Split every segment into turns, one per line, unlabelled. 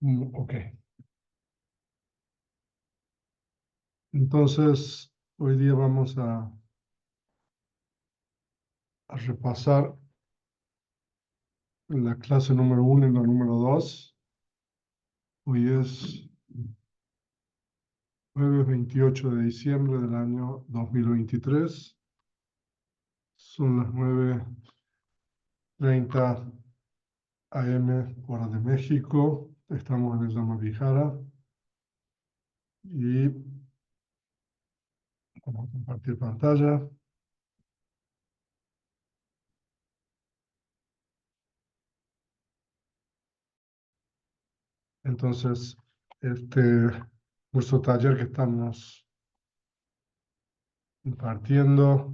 Ok. Entonces, hoy día vamos a repasar la clase número 1 y la número 2. Hoy es jueves 28 de diciembre del año 2023. Son las 9:30 AM, hora de México. Estamos en el Yamayijara y vamos a compartir pantalla. Entonces, este curso taller que estamos impartiendo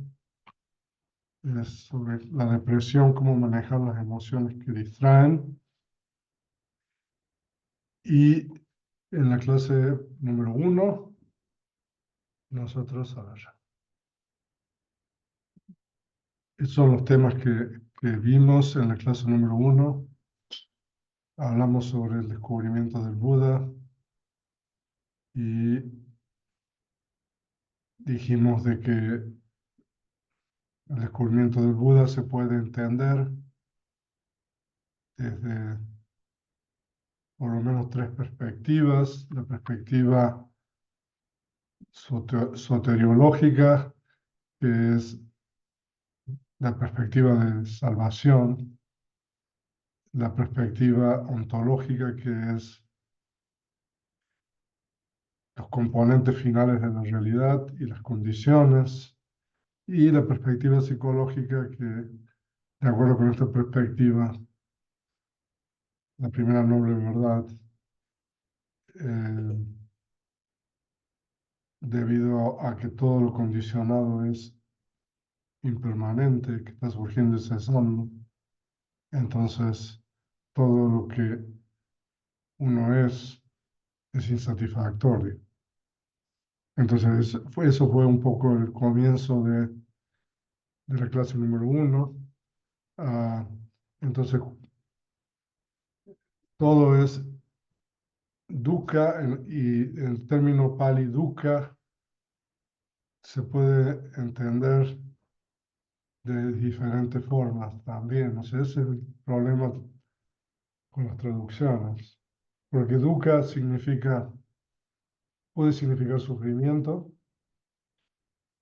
es sobre la depresión, cómo manejar las emociones que distraen. Y en la clase número 1, nosotros, a ver, estos son los temas que vimos en la clase número 1. Hablamos sobre el descubrimiento del Buda y dijimos de que el descubrimiento del Buda se puede entender desde por lo menos 3 perspectivas: la perspectiva soteriológica, que es la perspectiva de salvación; la perspectiva ontológica, que es los componentes finales de la realidad y las condiciones; y la perspectiva psicológica, que, de acuerdo con esta perspectiva, la primera noble verdad, eh, debido a que todo lo condicionado es impermanente, que está surgiendo y cesando, entonces todo lo que uno es insatisfactorio. Entonces, eso fue un poco el comienzo de la clase número 1. Entonces, todo es dukkha, y el término pali dukkha se puede entender de diferentes formas también. O sea, ese es el problema con las traducciones. Porque dukkha puede significar sufrimiento.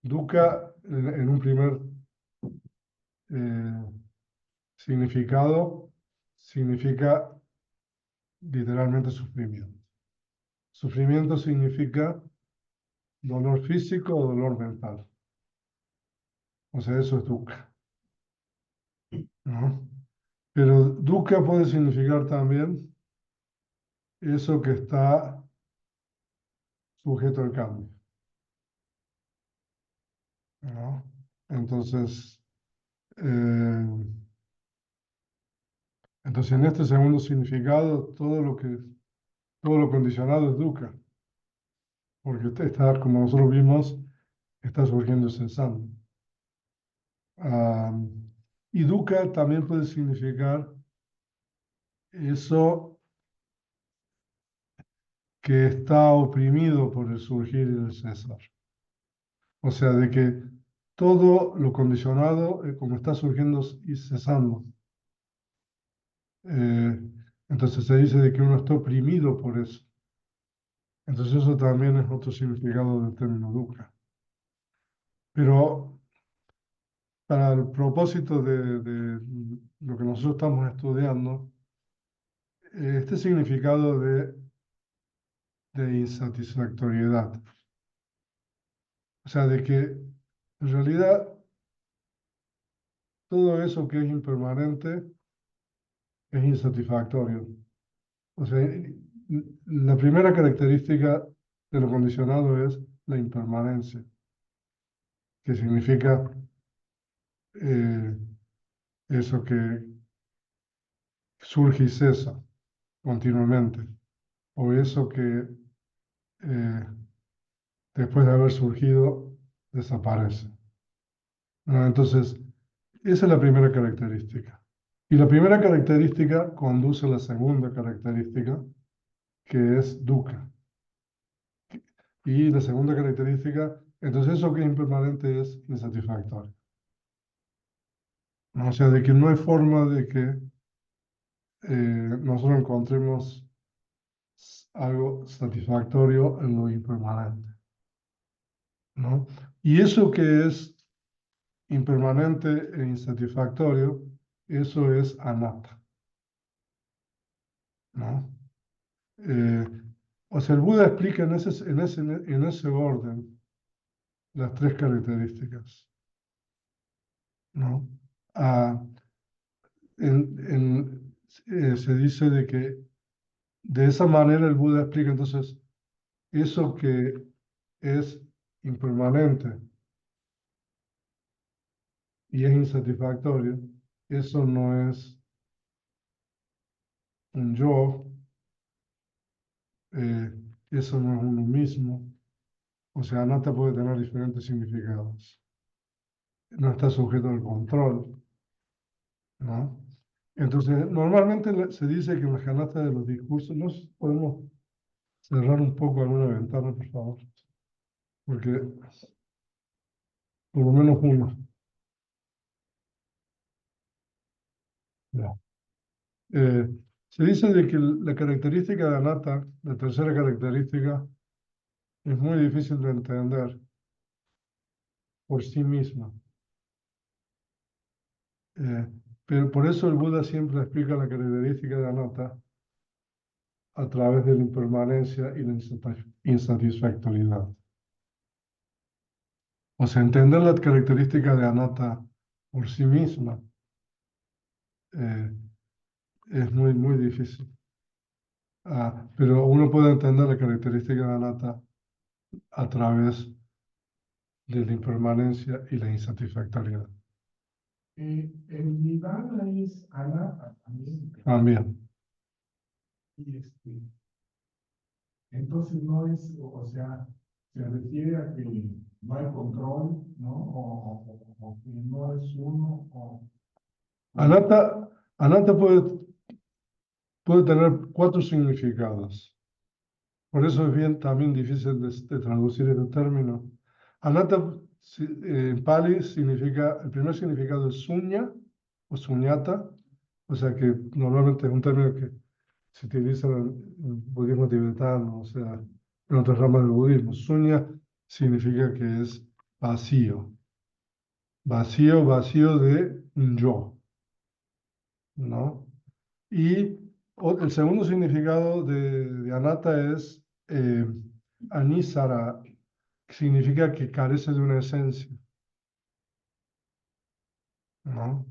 Dukkha, en un primer eh, significado, significa literalmente sufrimiento. Sufrimiento significa dolor físico o dolor mental. O sea, eso es dukkha, ¿no? Pero dukkha puede significar también eso que está sujeto al cambio, ¿no? Entonces, eh, entonces, en este segundo significado, todo lo condicionado es dukkha, porque está, como nosotros vimos, está surgiendo y cesando. Y dukkha también puede significar eso que está oprimido por el surgir y el cesar. O sea, de que todo lo condicionado, como está surgiendo y cesando, eh, entonces se dice de que uno está oprimido por eso. Entonces eso también es otro significado del término dukkha. Pero para el propósito de lo que nosotros estamos estudiando, este significado de insatisfactoriedad. O sea, de que en realidad todo eso que es impermanente es insatisfactorio. O sea, la primera característica de lo condicionado es la impermanencia, que significa eh, eso que surge y cesa continuamente, o eso que eh, después de haber surgido desaparece, ¿no? Entonces, esa es la primera característica. Y la primera característica conduce a la segunda característica, que es dukkha. Y la segunda característica, entonces eso que es impermanente es insatisfactorio, ¿no? O sea, de que no hay forma de que nosotros encontremos algo satisfactorio en lo impermanente, ¿no? Y eso que es impermanente e insatisfactorio, eso es anatta, ¿no? Eh, o sea, el Buda explica en ese orden las tres características, ¿no? Ah, se dice de que de esa manera el Buda explica entonces eso que es impermanente y es insatisfactorio, eso no es un yo, eh, eso no es uno mismo. O sea, anatta puede tener diferentes significados. No está sujeto al control, ¿no? Entonces, normalmente se dice que en las canastas de los discursos, no sé si podemos cerrar un poco alguna ventana, por favor, porque por lo menos uno. Ya. Eh, Se dice de que la característica de anatta, la tercera característica, es muy difícil de entender por sí misma. Eh, pero por eso el Buda siempre explica la característica de anatta a través de la impermanencia y la insatisfactoriedad. O sea, entender la característica de anatta por sí misma eh, es muy, muy difícil. Pero uno puede entender la característica de anatta a través de la impermanencia y la insatisfactoriedad.
El nirvana es anatta también.
También.
Y entonces no es, o sea, se refiere a que no hay control, ¿no? O que no es uno,
Anatta, anatta puede tener cuatro significados. Por eso es bien también difícil de traducir este término. Anatta en Pali significa, el primer significado es suña o suñata, o sea que normalmente es un término que se utiliza en el budismo tibetano, o sea, en otras ramas del budismo. Suña significa que es vacío, vacío, vacío de un yo, ¿no? Y el segundo significado de anatta es anisara, que significa que carece de una esencia, ¿no?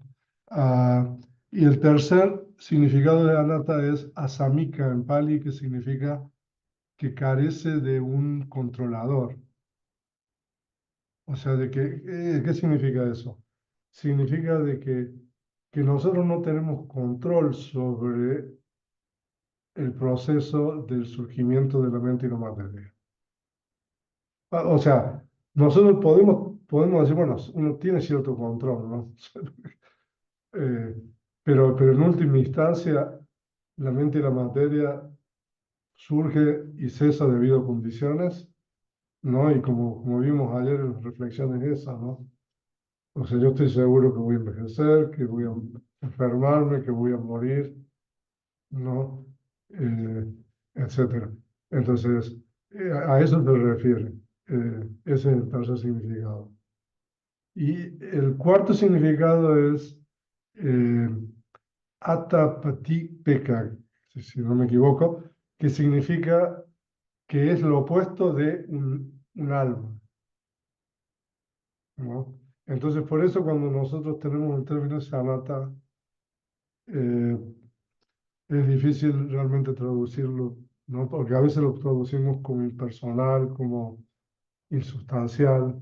Ah, y el tercer significado de anatta es asamika en Pali, que significa que carece de un controlador. O sea, ¿qué significa eso? Significa de que nosotros no tenemos control sobre el proceso del surgimiento de la mente y la materia. O sea, nosotros podemos decir, bueno, uno tiene cierto control, ¿no? Eh, pero en última instancia, la mente y la materia surge y cesa debido a condiciones, ¿no? Y como vimos ayer en las reflexiones esas, ¿no? O sea, yo estoy seguro que voy a envejecer, que voy a enfermarme, que voy a morir, ¿no? Etcétera. Entonces, a eso se refiere. Ese es el tercer significado. Y el cuarto significado es eh, Atapatipeka, si no me equivoco, que significa que es lo opuesto de un alma, ¿no? Entonces, por eso cuando nosotros tenemos el término sanata, eh, es difícil realmente traducirlo, ¿no? Porque a veces lo traducimos como impersonal, como insustancial,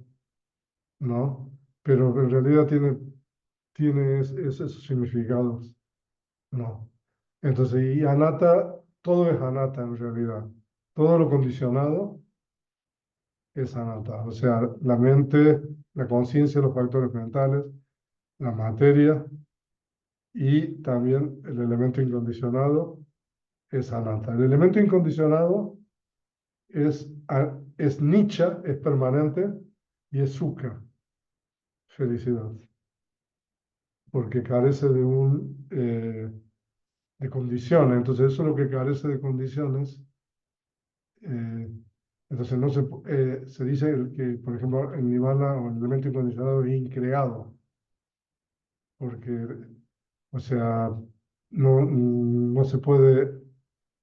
¿no? Pero en realidad tiene esos significados, ¿no? Entonces, y anatta, todo es anatta en realidad. Todo lo condicionado es anatta. O sea, la mente, la conciencia, los factores mentales, la materia y también el elemento incondicionado es anatta. El elemento incondicionado es nicha, es permanente, y es sukha, felicidad, porque carece de condiciones. Entonces, eso es lo que carece de condiciones. eh, entonces, no se dice que, por ejemplo, el nirvana o el elemento incondicionado es increado, porque, o sea, no se puede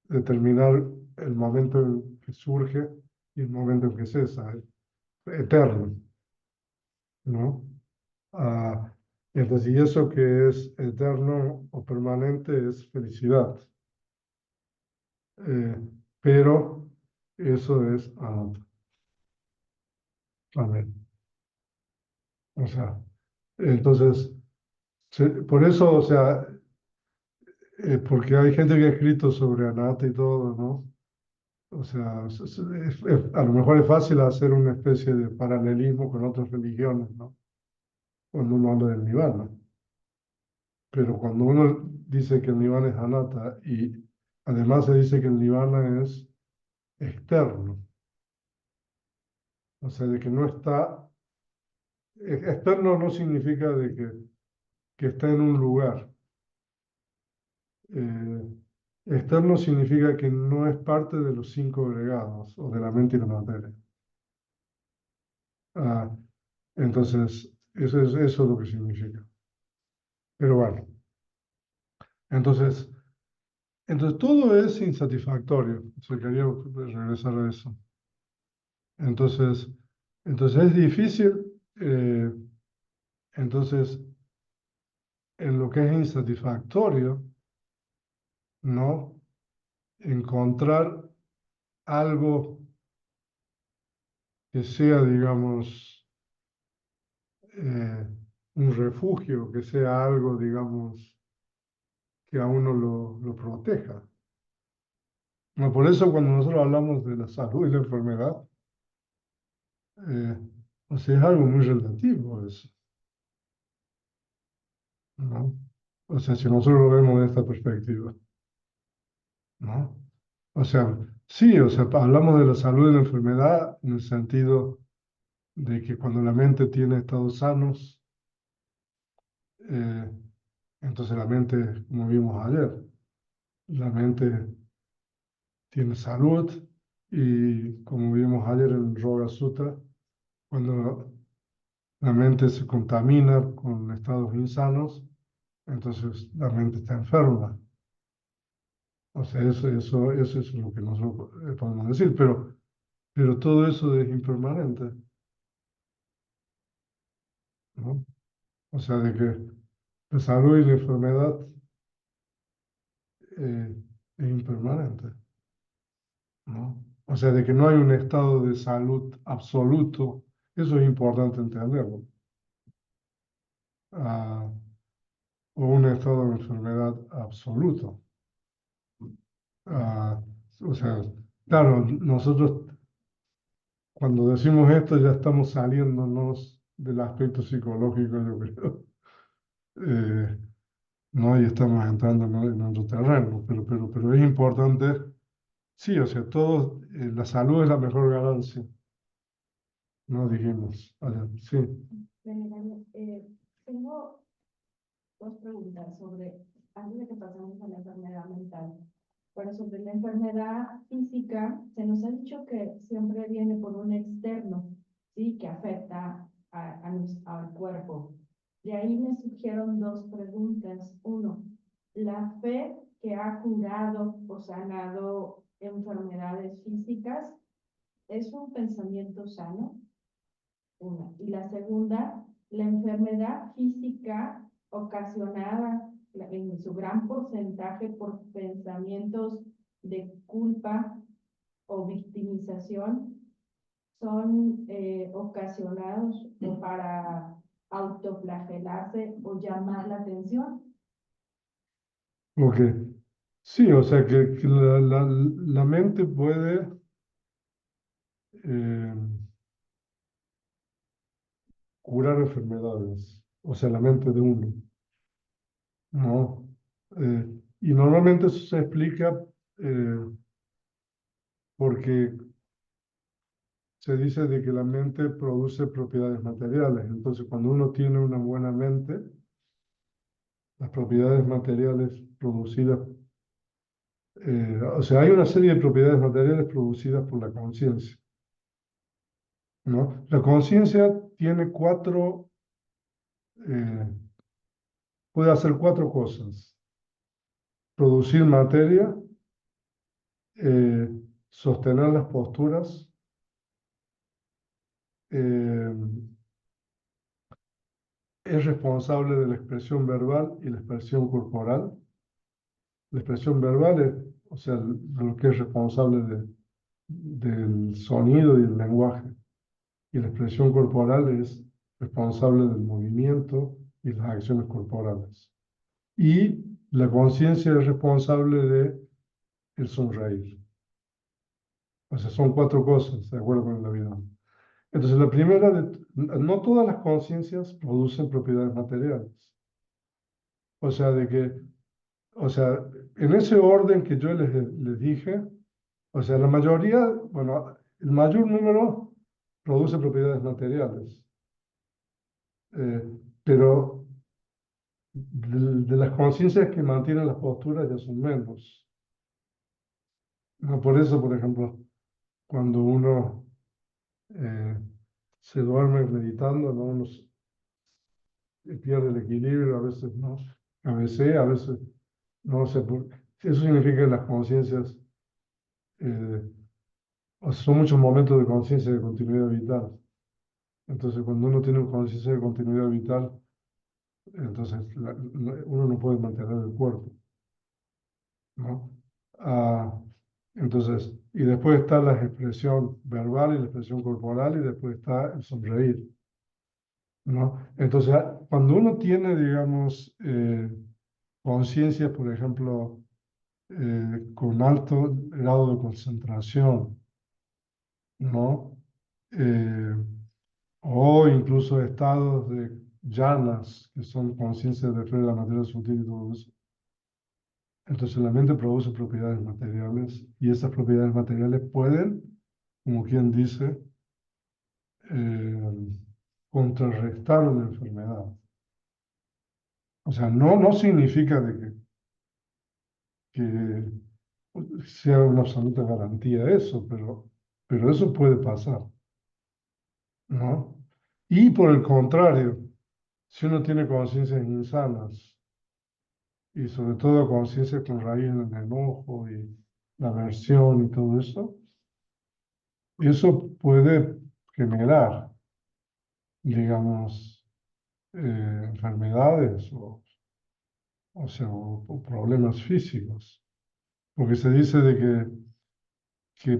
determinar el momento en que surge y el momento en que cesa, es eterno, ¿no? Ah, entonces, y eso que es eterno o permanente es felicidad. Eh, pero eso es amén. O sea, entonces, por eso, o sea, porque hay gente que ha escrito sobre anatta y todo, ¿no? O sea, a lo mejor es fácil hacer una especie de paralelismo con otras religiones, ¿no? Cuando uno habla del nirvana. Pero cuando uno dice que el nirvana es anatta y además se dice que el nirvana es externo, o sea, de que no está, externo no significa de que está en un lugar. Eh, externo significa que no es parte de los cinco agregados o de la mente y la materia. Ah, entonces, eso es lo que significa. Pero bueno, entonces, entonces todo es insatisfactorio. O sea, quería regresar a eso. Entonces, entonces es difícil, eh, entonces, en lo que es insatisfactorio, ¿no? Encontrar algo que sea, digamos, un refugio, que sea algo, digamos, que a uno lo proteja. No, por eso cuando nosotros hablamos de la salud y la enfermedad, eh, o sea, es algo muy relativo eso, ¿no? O sea, si nosotros lo vemos de esta perspectiva, ¿no? O sea, sí, o sea, hablamos de la salud y la enfermedad en el sentido de que cuando la mente tiene estados sanos, eh, entonces la mente, como vimos ayer, la mente tiene salud y como vimos ayer en el Yoga Sutra, cuando la mente se contamina con estados insanos, entonces la mente está enferma. O sea, eso es lo que nosotros podemos decir, pero todo eso es impermanente, ¿no? O sea, de que la salud y la enfermedad es impermanente, ¿no? O sea, de que no hay un estado de salud absoluto, eso es importante entenderlo. Ah, o un estado de enfermedad absoluto. Ah, o sea, claro, nosotros cuando decimos esto ya estamos saliéndonos del aspecto psicológico, yo creo, eh, ¿no? Y estamos entrando, ¿no?, en otro terreno, pero es importante, sí, o sea, la salud es la mejor ganancia, ¿no? Dijimos, sí.
Venerable, tengo dos preguntas sobre, antes de que pasemos a la enfermedad mental. Pero sobre la enfermedad física, se nos ha dicho que siempre viene por un externo, ¿sí? Que afecta al cuerpo. De ahí me surgieron dos preguntas. Uno, ¿la fe que ha curado o sanado enfermedades físicas es un pensamiento sano? Una. Y la segunda, la enfermedad física ocasionada en su gran porcentaje por pensamientos de culpa o victimización son ocasionados o para autoflagelarse o llamar la atención.
Ok. Sí, o sea, que la mente puede eh, curar enfermedades, o sea, la mente de uno, ¿no? Y normalmente eso se explica porque se dice de que la mente produce propiedades materiales. Entonces, cuando uno tiene una buena mente, las propiedades materiales producidas, o sea, hay una serie de propiedades materiales producidas por la conciencia, ¿no? La conciencia tiene puede hacer cuatro cosas: producir materia, sostener las posturas, eh, es responsable de la expresión verbal y la expresión corporal. La expresión verbal es, o sea, lo que es responsable del sonido y el lenguaje. Y la expresión corporal es responsable del movimiento y las acciones corporales. Y la conciencia es responsable de el sonreír. O sea, son cuatro cosas, de acuerdo con la vida. Entonces, la primera, no todas las conciencias producen propiedades materiales. O sea, o sea, en ese orden que yo les dije, o sea, la mayoría, bueno, el mayor número produce propiedades materiales. Pero de las conciencias que mantienen las posturas ya son menos. No, por eso, por ejemplo, cuando uno eh, se duerme meditando, ¿no? Uno pierde el equilibrio, a veces no, a veces no sé. Eso significa que las conciencias, eh, o sea, son muchos momentos de conciencia de continuidad vital. Entonces, cuando uno tiene conciencia de continuidad vital, entonces uno no puede mantener el cuerpo, ¿no? Ah, entonces, y después está la expresión verbal y la expresión corporal y después está el sonreír, ¿no? Entonces, cuando uno tiene, digamos, conciencia, por ejemplo, con alto grado de concentración, ¿no? Eh, o incluso estados de llanas, que son conciencias de fe de la materia sutil y todo eso. Entonces la mente produce propiedades materiales y esas propiedades materiales pueden, como quien dice, eh, contrarrestar una enfermedad. O sea, no significa que sea una absoluta garantía eso, pero eso puede pasar, ¿no? Y por el contrario, si uno tiene conciencias insanas y sobre todo conciencias con raíz en el enojo y la aversión y todo eso puede generar, digamos, enfermedades o sea, o problemas físicos. Porque se dice de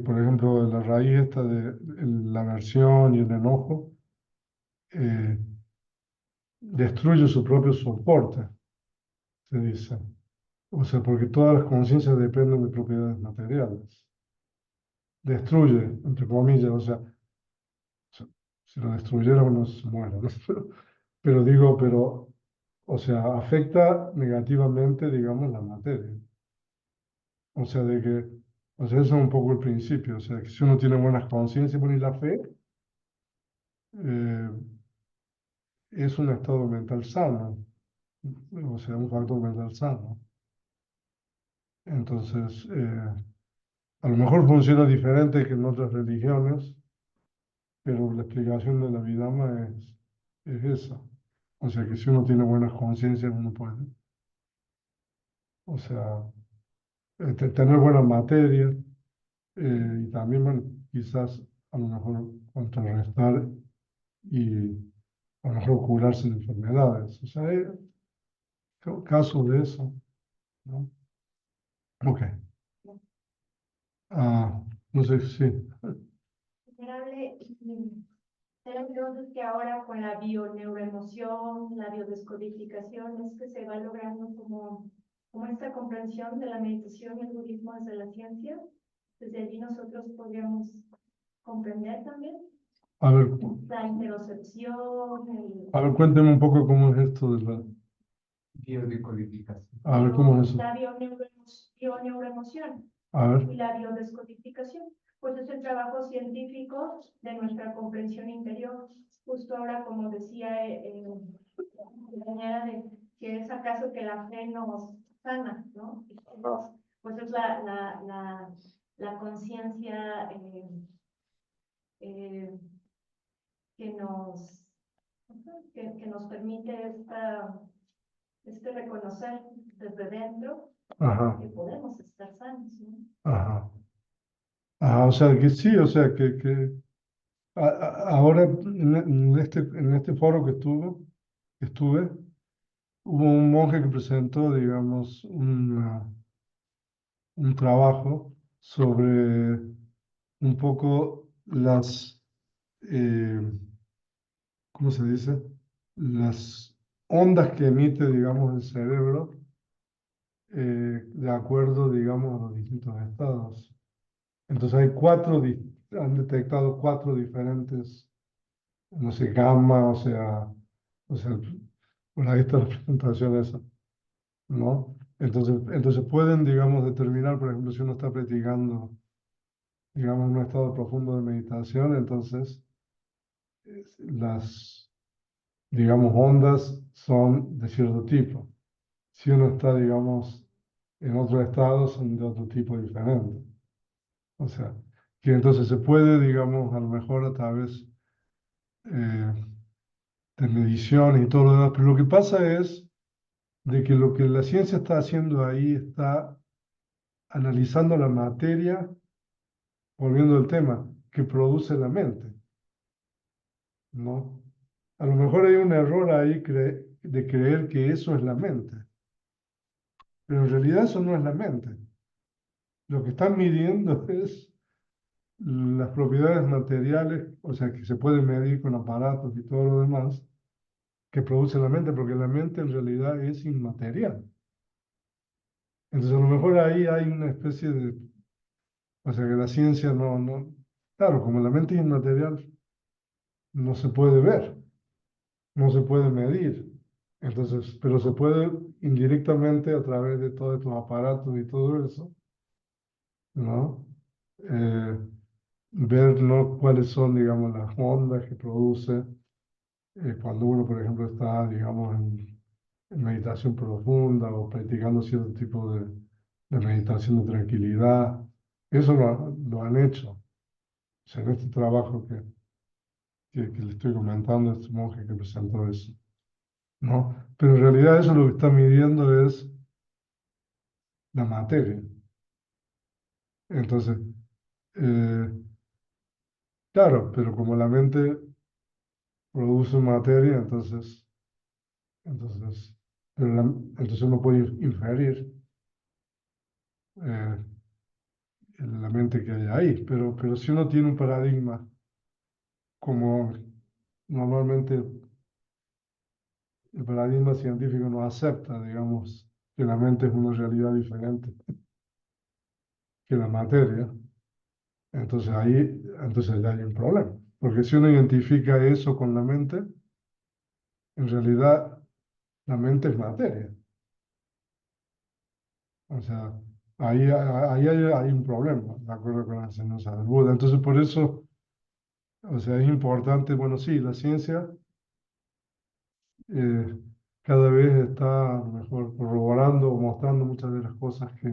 por ejemplo, la raíz esta de la aversión y el enojo eh, destruye su propio soporte, se dice. O sea, porque todas las conciencias dependen de propiedades materiales. Destruye, entre comillas, o sea, si lo destruyera uno se muere, ¿no? Pero digo, o sea, afecta negativamente, digamos, la materia. O sea, o sea, eso es un poco el principio. O sea, que si uno tiene buenas conciencias, bueno, y la fe eh, es un estado mental sano, o sea, un factor mental sano. Entonces, a lo mejor funciona diferente que en otras religiones, pero la explicación de la Vidama es esa. O sea, que si uno tiene buenas conciencias, uno puede. O sea, tener buena materia y también, bueno, quizás a lo mejor contrarrestar y a lo mejor curarse de enfermedades. O sea, hay casos de eso, ¿no? Ok. Ah, no sé si...
Considerable, pero entonces que ahora con la bioneuroemoción, la biodescodificación, es que se va logrando como esta comprensión de la meditación y el budismo desde la ciencia. Desde allí nosotros podríamos comprender también
A ver,
la interocepción,
cuénteme un poco cómo es esto de la...
Biodecodificación.
A ver, ¿cómo es eso?
la bioneuroemoción.
A ver,
y la biodescodificación. Pues es el trabajo científico de nuestra comprensión interior. Justo ahora, como decía la compañera, de que es acaso que la fe nos sana, ¿no? Pues es la conciencia eh, que nos, que nos permite este reconocer desde dentro
ajá,
que podemos estar sanos, ¿no?
ajá. Ah, o sea que sí, o sea que ahora en este foro que estuve, hubo un monje que presentó, digamos, un trabajo sobre un poco eh, ¿cómo se dice? Las ondas que emite, digamos, el cerebro de acuerdo, digamos, a los distintos estados. Entonces hay han detectado cuatro diferentes, no sé, gamma, o sea, por ahí está la presentación esa, ¿no? Entonces pueden, digamos, determinar, por ejemplo, si uno está practicando, digamos, un estado profundo de meditación, entonces las, digamos, ondas son de cierto tipo. Si uno está, digamos, en otro estado, son de otro tipo diferente. O sea, que entonces se puede, digamos, a lo mejor a través eh, de mediciones y todo lo demás, pero lo que pasa es de que lo que la ciencia está haciendo ahí está analizando la materia, volviendo al tema, que produce la mente, ¿no? A lo mejor hay un error ahí de creer que eso es la mente, pero en realidad eso no es la mente. Lo que están midiendo es las propiedades materiales, o sea, que se pueden medir con aparatos y todo lo demás, que produce la mente, porque la mente en realidad es inmaterial. Entonces, a lo mejor ahí hay una especie de, o sea, que la ciencia claro, como la mente es inmaterial, no se puede ver, no se puede medir. Entonces, pero se puede indirectamente a través de todos estos aparatos y todo eso, ¿no? Ver, ¿no? Cuáles son, digamos, las ondas que produce cuando uno, por ejemplo, está, digamos, en meditación profunda o practicando cierto tipo de meditación de tranquilidad. Eso lo han hecho. O sea, en este trabajo que le estoy comentando, este monje que presentó eso, ¿no? Pero en realidad eso lo que está midiendo es la materia. Entonces, eh, claro, pero como la mente produce materia, entonces, entonces uno puede inferir eh, en la mente que hay ahí, pero si uno tiene un paradigma como normalmente el paradigma científico no acepta, digamos, que la mente es una realidad diferente que la materia, entonces ya hay un problema. Porque si uno identifica eso con la mente, en realidad la mente es materia. O sea, hay un problema, de acuerdo con la enseñanza del Buda. Entonces, por eso, o sea, es importante, bueno, sí, la ciencia eh, cada vez está a lo mejor corroborando o mostrando muchas de las cosas que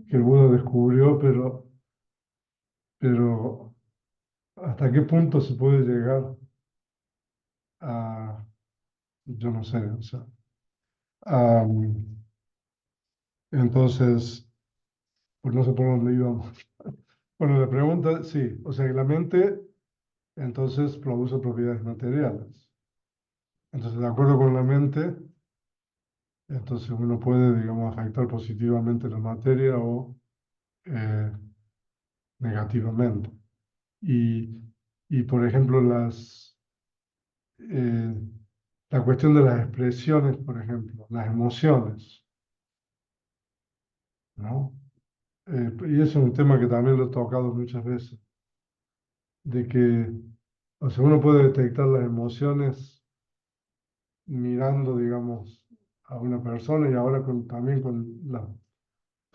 el Buda descubrió, pero ¿hasta qué punto se puede llegar a, yo no sé, o sea, a, entonces, pues no sé por dónde íbamos. Bueno, la pregunta, sí, o sea, que la mente entonces produce propiedades materiales. Entonces, de acuerdo con la mente, entonces uno puede, digamos, afectar positivamente la materia o eh, negativamente. Y, y por ejemplo, eh, la cuestión de las expresiones, por ejemplo, las emociones, ¿no? Y eso es un tema que también lo he tocado muchas veces, de que, o sea, uno puede detectar las emociones mirando, digamos, a una persona y ahora también con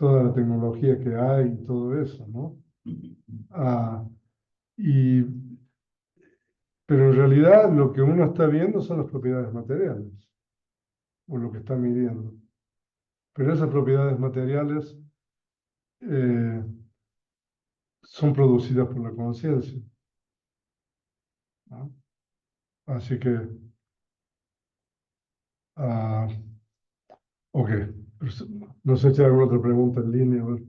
toda la tecnología que hay y todo eso, ¿no? Ah, y, pero en realidad lo que uno está viendo son las propiedades materiales, o lo que está midiendo. Pero esas propiedades materiales eh, son producidas por la conciencia, ¿no? Así que, ah, ok. No sé si hay alguna otra pregunta en línea. A ver.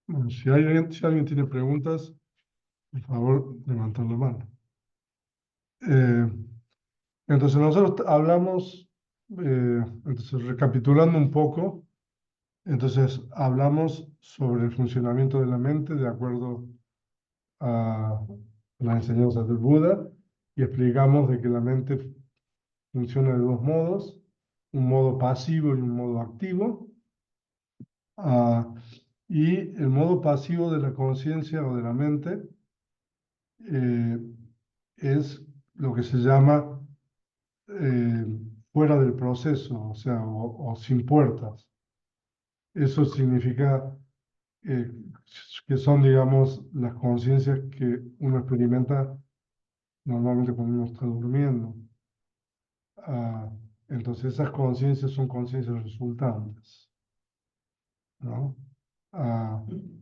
Bueno, si alguien tiene preguntas, por favor, levantar la mano. Eh, entonces, nosotros hablamos, entonces, recapitulando un poco, entonces hablamos sobre el funcionamiento de la mente de acuerdo a las enseñanzas del Buda y explicamos de que la mente funciona de dos modos, un modo pasivo y un modo activo. Ah, y el modo pasivo de la conciencia o de la mente eh, es lo que se llama eh, fuera del proceso, o sea, o sin puertas. Eso significa eh, que son, digamos, las conciencias que uno experimenta normalmente cuando uno está durmiendo. Ah, entonces esas conciencias son conciencias resultantes, ¿no?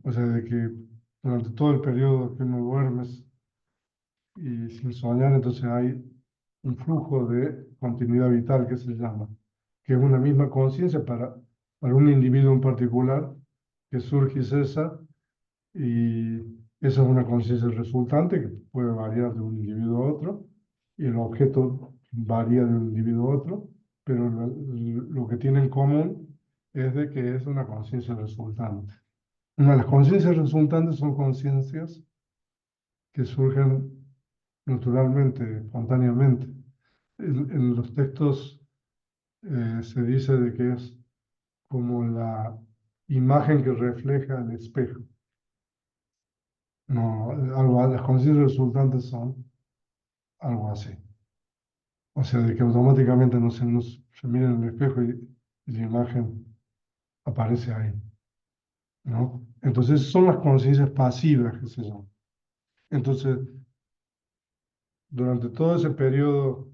O sea, de que durante todo el periodo que uno duerme y sin soñar, entonces hay un flujo de continuidad vital que se llama, que es una misma conciencia para un individuo en particular que surge y cesa, y esa es una conciencia resultante que puede variar de un individuo a otro, y el objeto varía de un individuo a otro, pero lo que tiene en común es de que es una conciencia resultante. Una de las conciencias resultantes son conciencias que surgen naturalmente, espontáneamente. En los textos se dice de que es como la imagen que refleja el espejo. No, las conciencias resultantes son algo así. O sea, de que automáticamente se mira en el espejo y la imagen aparece ahí, ¿no? Entonces son las conciencias pasivas que se llaman. Entonces, durante todo ese periodo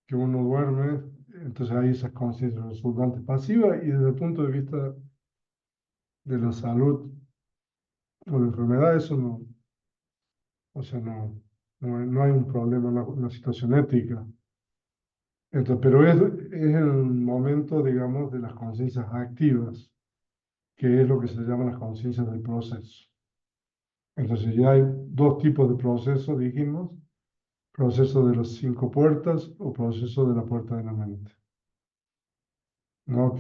que uno duerme, entonces hay esas conciencias resultantes pasivas, y desde el punto de vista de la salud o la enfermedad, eso no, o sea, no hay un problema, una situación ética. Entonces, pero es el momento, digamos, de las conciencias activas, que es lo que se llama las conciencias del proceso. Entonces ya hay dos tipos de procesos, dijimos: proceso de las 5 puertas o proceso de la puerta de la mente, ¿no?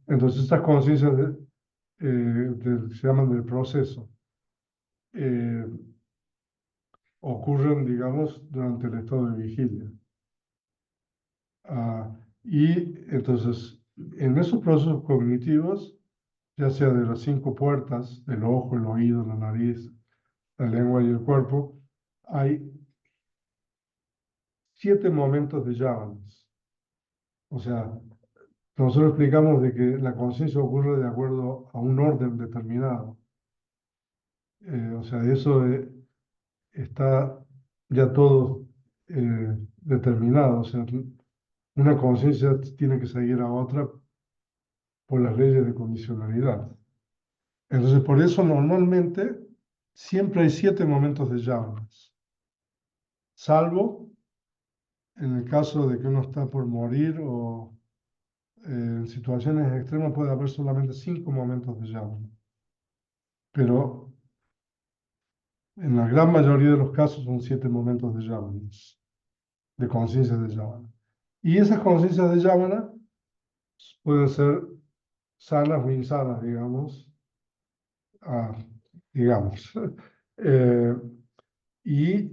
Entonces estas conciencias se llaman del proceso. eh, Ocurren, digamos, durante el estado de vigilia. Y entonces, en esos procesos cognitivos, ya sea de las 5 puertas, el ojo, el oído, la nariz, la lengua y el cuerpo, hay 7 momentos de yavanas. O sea, nosotros explicamos de que la conciencia ocurre de acuerdo a un orden determinado. O sea, eso está ya todo determinado. O sea, una conciencia tiene que seguir a otra por las leyes de condicionalidad. Entonces, por eso normalmente siempre hay 7 momentos de yavanas, salvo en el caso de que uno está por morir o en situaciones extremas puede haber solamente 5 momentos de yavana. Pero en la gran mayoría de los casos son 7 momentos de yavana, de conciencia de yavana. Y esas conciencias de yavana pueden ser sanas o insanas, digamos. Digamos. Eh, y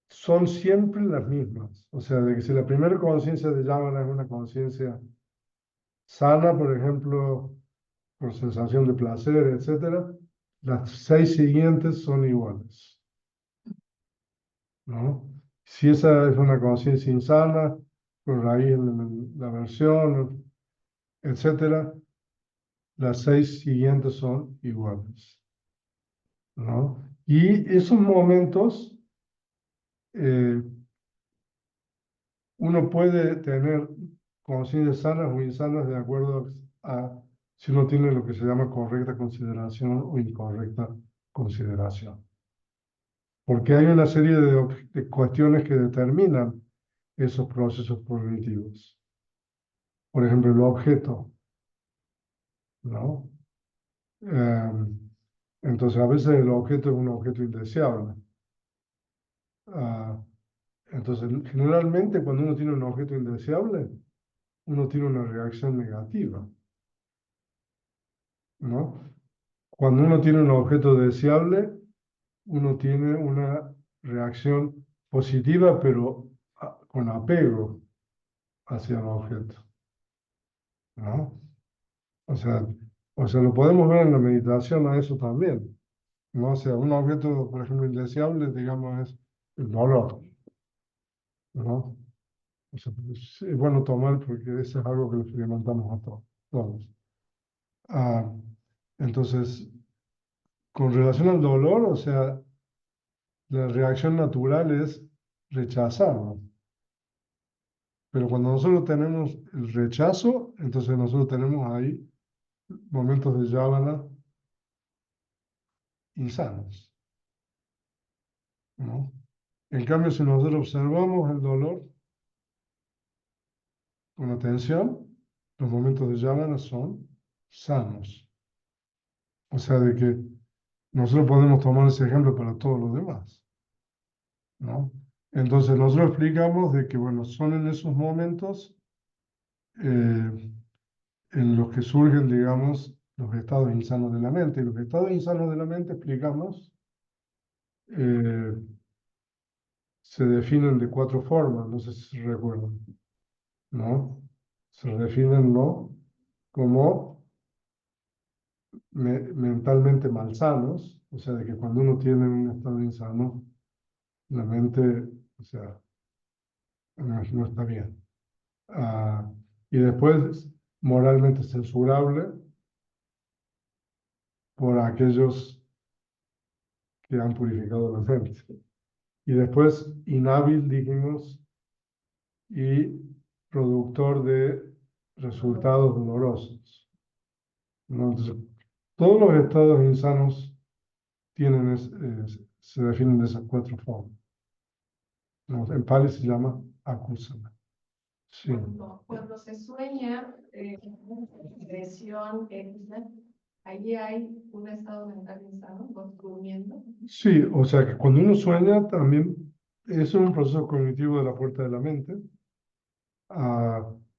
son siempre las mismas. O sea, de que si la primera conciencia de yavana es una conciencia sana, por ejemplo, con sensación de placer, etcétera, las 6 siguientes son iguales, ¿no? Si esa es una conciencia insana, por ahí en la versión, etcétera, las 6 siguientes son iguales, ¿no? Y esos momentos uno puede tener conciencias sanas o insanas de acuerdo a si uno tiene lo que se llama correcta consideración o incorrecta consideración. Porque hay una serie de cuestiones que determinan esos procesos cognitivos. Por ejemplo, el objeto, ¿no? Entonces, a veces el objeto es un objeto indeseable. Ah, entonces, generalmente cuando uno tiene un objeto indeseable, uno tiene una reacción negativa, ¿no? Cuando uno tiene un objeto deseable, uno tiene una reacción positiva, pero con apego hacia el objeto, ¿no? O sea, lo podemos ver en la meditación a eso también, ¿no? O sea, un objeto, por ejemplo, indeseable, digamos, es el dolor, ¿no? O sea, es bueno tomar porque eso es algo que lo experimentamos a todos. Ah, entonces, con relación al dolor, o sea, la reacción natural es rechazarlo. Pero cuando nosotros tenemos el rechazo, entonces nosotros tenemos ahí momentos de yávana insanos, ¿no? En cambio, si nosotros observamos el dolor con atención, los momentos de yávana son sanos. O sea, de que nosotros podemos tomar ese ejemplo para todos los demás, ¿no? Entonces, nosotros explicamos de que, bueno, son en esos momentos en los que surgen, digamos, los estados insanos de la mente. Y los estados insanos de la mente, explicamos, eh, se definen de 4 formas, no sé si se recuerdan, ¿no? Se definen, ¿no? Como mentalmente malsanos, o sea, de que cuando uno tiene un estado insano, la mente, o sea, no está bien. Ah, y después, moralmente censurable por aquellos que han purificado la mente. Y después, inhábil, dijimos, y productor de resultados dolorosos, ¿no? Entonces, todos los estados insanos tienen se definen de esas 4 formas, ¿no? En Pali se llama akusana. Sí.
Cuando se sueña lesión, allí hay un estado mental insano, durmiendo.
Sí, o sea que cuando uno sueña también, eso es un proceso cognitivo de la puerta de la mente.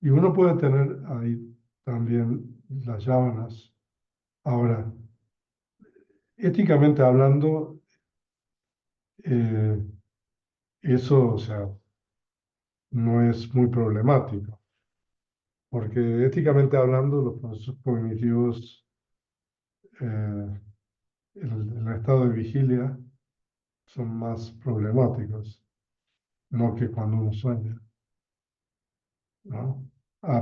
Y uno puede tener ahí también las yávanas. Ahora, éticamente hablando, eso, o sea, no es muy problemático, porque éticamente hablando, los procesos cognitivos, el estado de vigilia, son más problemáticos, no que cuando uno sueña, ¿no?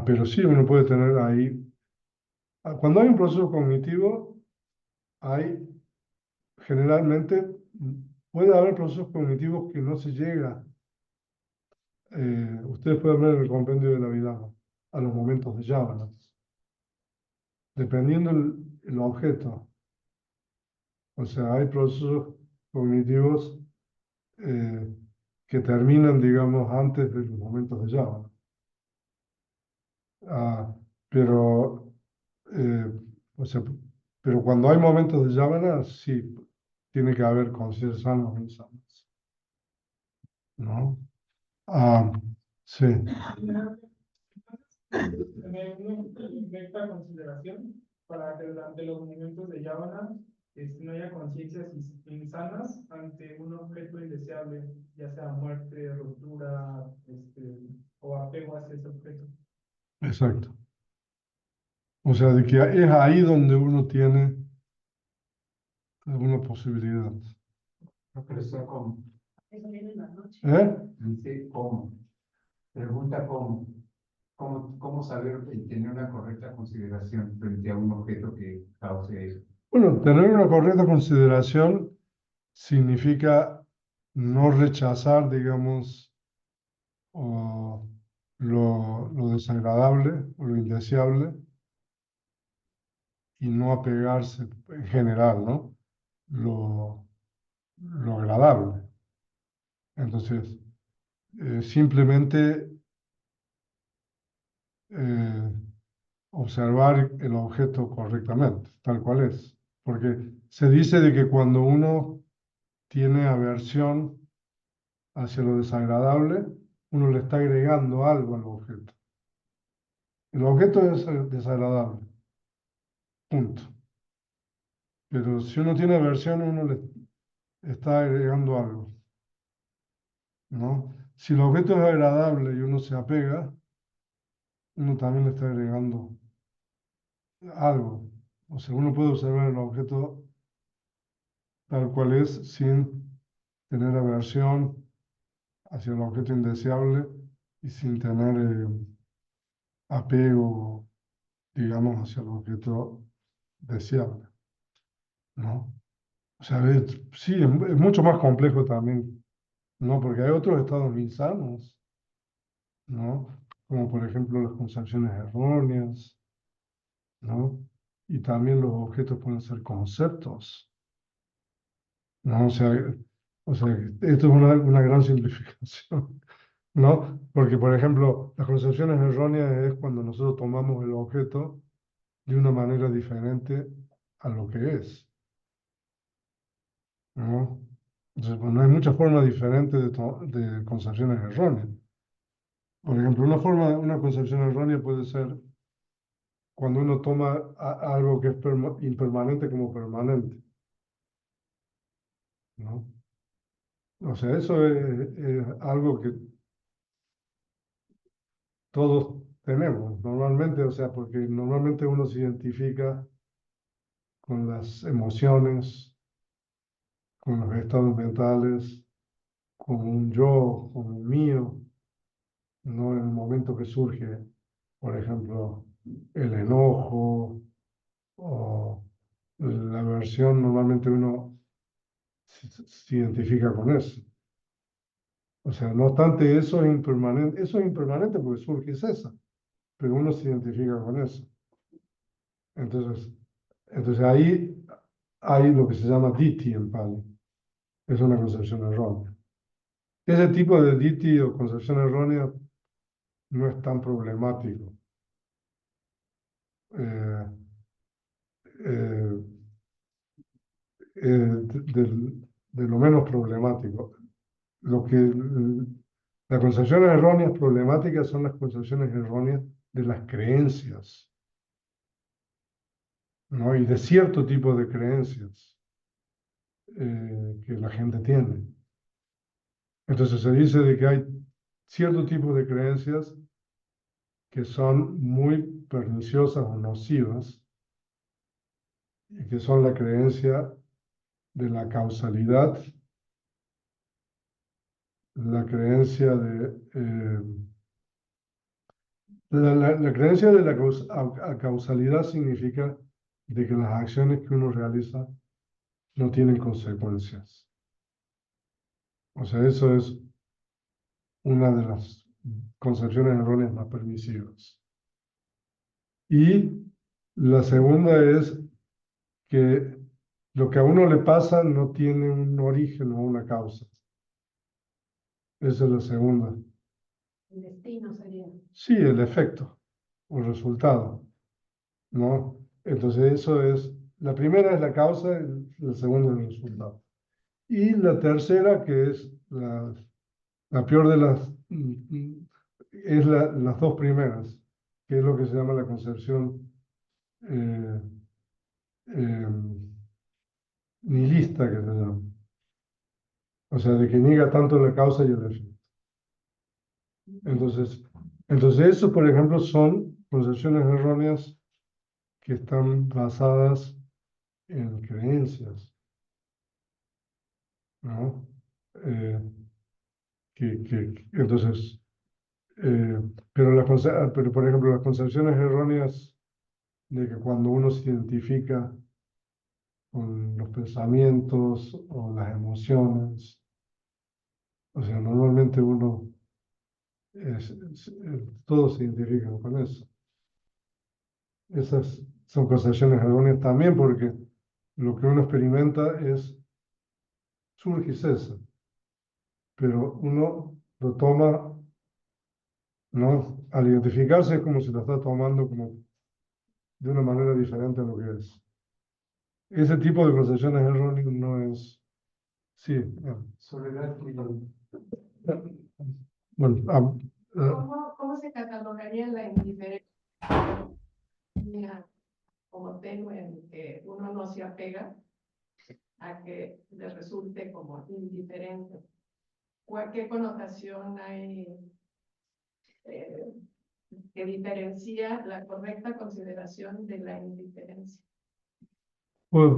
Pero sí, uno puede tener ahí, cuando hay un proceso cognitivo, hay generalmente, puede haber procesos cognitivos que no se llega. Ustedes pueden ver en el compendio de la vida a los momentos de yávana. Dependiendo el objeto. O sea, hay procesos cognitivos que terminan, digamos, antes de los momentos de yávana. Pero, o sea, pero cuando hay momentos de yávana, sí, tiene que haber conciencias sanas o insanas, ¿no? Sí.
Tener una correcta consideración para que durante los momentos de Yavana no haya conciencias insanas ante un objeto indeseable, ya sea muerte, ruptura, o apego hacia ese objeto.
Exacto. O sea, de que es ahí donde uno tiene alguna posibilidad.
Pero está como,
Eso viene en la noche.
¿Eh?
sí, como. Pregunta cómo saber y tener una correcta consideración frente a un objeto que cause eso.
Bueno, tener una correcta consideración significa no rechazar, digamos, o lo desagradable o lo indeseable y no apegarse en general, ¿no? Lo agradable. Entonces, simplemente eh, observar el objeto correctamente, tal cual es. Porque se dice de que cuando uno tiene aversión hacia lo desagradable, uno le está agregando algo al objeto. El objeto es desagradable, punto. Pero si uno tiene aversión, uno le está agregando algo, ¿no? Si el objeto es agradable y uno se apega, uno también le está agregando algo. O sea, uno puede observar el objeto tal cual es sin tener aversión hacia el objeto indeseable y sin tener apego, digamos, hacia el objeto deseable, ¿no? O sea, sí, es mucho más complejo también, ¿no? Porque hay otros estados insanos, ¿no? Como por ejemplo las concepciones erróneas, ¿no? Y también los objetos pueden ser conceptos, ¿no? O sea, esto es una gran simplificación, ¿no? Porque, por ejemplo, las concepciones erróneas es cuando nosotros tomamos el objeto de una manera diferente a lo que es, ¿no? Entonces, bueno, hay muchas formas diferentes de concepciones erróneas. Por ejemplo, una concepción errónea puede ser cuando uno toma algo que es impermanente como permanente, ¿no? O sea, eso es algo que todos tenemos normalmente, o sea, porque normalmente uno se identifica con las emociones, con los estados mentales, con un yo, con un mío, no en el momento que surge, por ejemplo, el enojo o la aversión, normalmente uno se identifica con eso. O sea, no obstante, eso es impermanente porque surge es esa, pero uno se identifica con eso. Entonces, entonces ahí hay lo que se llama ditthi en Pali, es una concepción errónea. Ese tipo de ditthi o concepción errónea no es tan problemático. Eh, eh, de lo menos problemático. Las concepciones erróneas problemáticas son las concepciones erróneas de las creencias, ¿no? Y de cierto tipo de creencias que la gente tiene. Entonces se dice de que hay cierto tipo de creencias que son muy perniciosas o nocivas, y que son la creencia de la causalidad, la creencia la creencia de la causalidad significa de que las acciones que uno realiza no tienen consecuencias. O sea, eso es una de las concepciones erróneas más permisivas. Y la segunda es que lo que a uno le pasa no tiene un origen o una causa. Esa es la segunda.
El destino sería.
Sí, el efecto o resultado, ¿no? Entonces eso es, la primera es la causa, la segunda es el resultado. Y la tercera, que es la peor de las, es las dos primeras, que es lo que se llama la concepción eh, eh, nihilista, que se llama. O sea, de que niega tanto la causa y el efecto. Entonces, entonces eso, por ejemplo, son concepciones erróneas que están basadas en creencias, ¿no? Entonces, pero por ejemplo, las concepciones erróneas de que cuando uno se identifica con los pensamientos o las emociones, o sea, normalmente uno, todos se identifican con eso. Esas son concepciones erróneas también porque lo que uno experimenta surge y cesa, pero uno lo toma, ¿no? Al identificarse es como si lo está tomando como de una manera diferente a lo que es. Ese tipo de concepciones erróneas no es, sí,
Soledad,
bueno,
¿Cómo se catalogaría la indiferencia como tenue en que uno no se apega a que le resulte como indiferente? ¿Qué connotación hay que diferencia la correcta consideración de la indiferencia?
pues,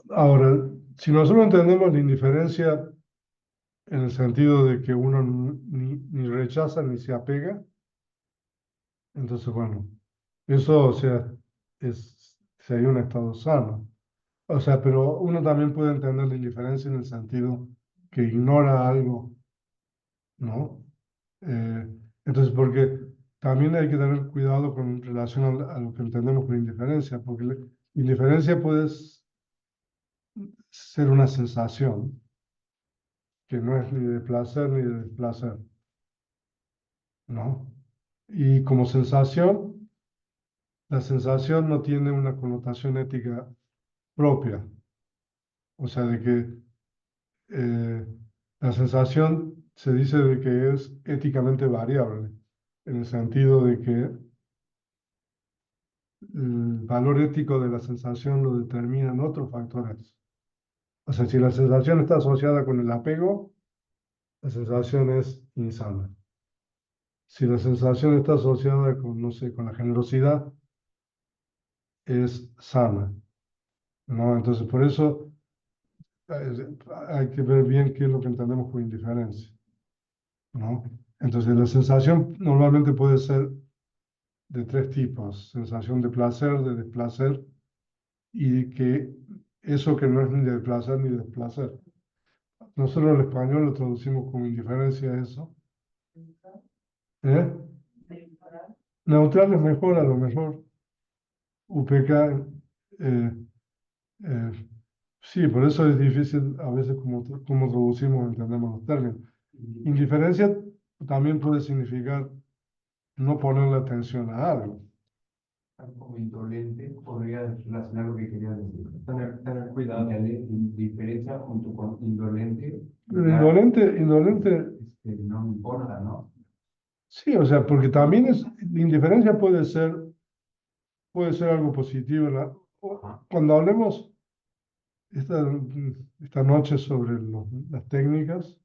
ahora, si nosotros entendemos la indiferencia en el sentido de que uno ni rechaza ni se apega, entonces, bueno, eso, o sea, sería un estado sano. O sea, pero uno también puede entender la indiferencia en el sentido que ignora algo, ¿no? Eh, entonces, porque también hay que tener cuidado con relación a lo que entendemos por indiferencia, porque la indiferencia puede ser una sensación que no es ni de placer ni de desplacer, ¿no? Y como sensación, la sensación no tiene una connotación ética propia, o sea, de que eh, la sensación se dice de que es éticamente variable, en el sentido de que el valor ético de la sensación lo determinan otros factores. O sea, si la sensación está asociada con el apego, la sensación es insana. Si la sensación está asociada con, no sé, con la generosidad, es sana, ¿no? Entonces, por eso hay que ver bien qué es lo que entendemos por indiferencia, ¿no? Entonces, la sensación normalmente puede ser de tres tipos: sensación de placer, de desplacer, y que eso que no es ni de placer ni de desplacer. Nosotros en español lo traducimos como indiferencia a eso. ¿Eh? Neutral es mejor, a lo mejor. UPK, eh, eh, sí, por eso es difícil a veces como traducimos, entendemos los términos. Indiferencia también puede significar no ponerle atención a algo.
como indolente, podría relacionar lo que quería decir. Tener cuidado. Diferencia junto con indolente.
Pero
Ya,
indolente,
no me importa, ¿no?
sí, o sea, porque también la indiferencia puede ser algo positivo. Cuando hablemos esta, esta noche sobre las técnicas,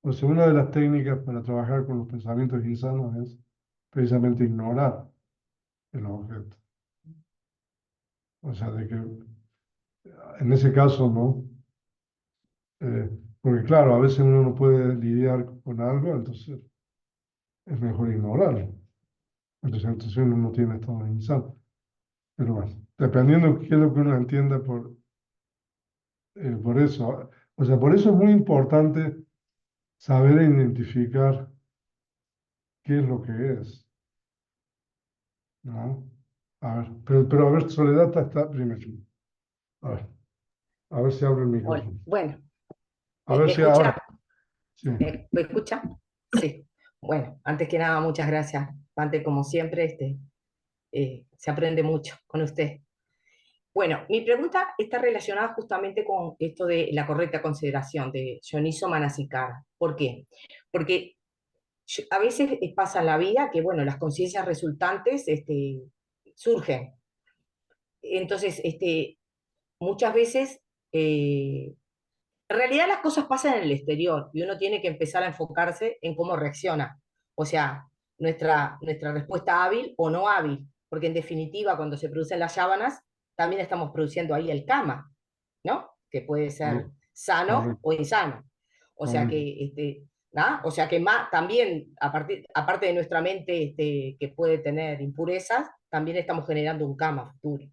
o sea, una de las técnicas para trabajar con los pensamientos insanos es precisamente ignorar el objeto. O sea, de que en ese caso no. Porque claro, a veces uno no puede lidiar con algo, entonces es mejor ignorarlo. Entonces uno no tiene estado insano. Pero bueno, dependiendo de qué es lo que uno entienda por eso. O sea, por eso es muy importante saber identificar qué es lo que es, ¿no? A ver, pero a ver, Soledad está primero. A ver si abro el
Hola.
micrófono.
Bueno,
A
¿me
ver si ahora.
escucha?
Sí.
¿Me escucha? Sí. Bueno, antes que nada, muchas gracias, Pante, como siempre, se aprende mucho con usted. Bueno, mi pregunta está relacionada justamente con esto de la correcta consideración de Dioniso Manasikara. ¿Por qué? Porque a veces pasa en la vida que, bueno, las conciencias resultantes surgen. Entonces, muchas veces en realidad las cosas pasan en el exterior y uno tiene que empezar a enfocarse en cómo reacciona. O sea, nuestra respuesta hábil o no hábil, porque en definitiva cuando se producen las sábanas, también estamos produciendo ahí el karma, ¿no? Que puede ser
Correcto,
sano
correcto,
o insano. O sea
correcto.
que ¿no? O sea que más, también, aparte de nuestra mente que puede tener impurezas, también estamos generando un karma futuro.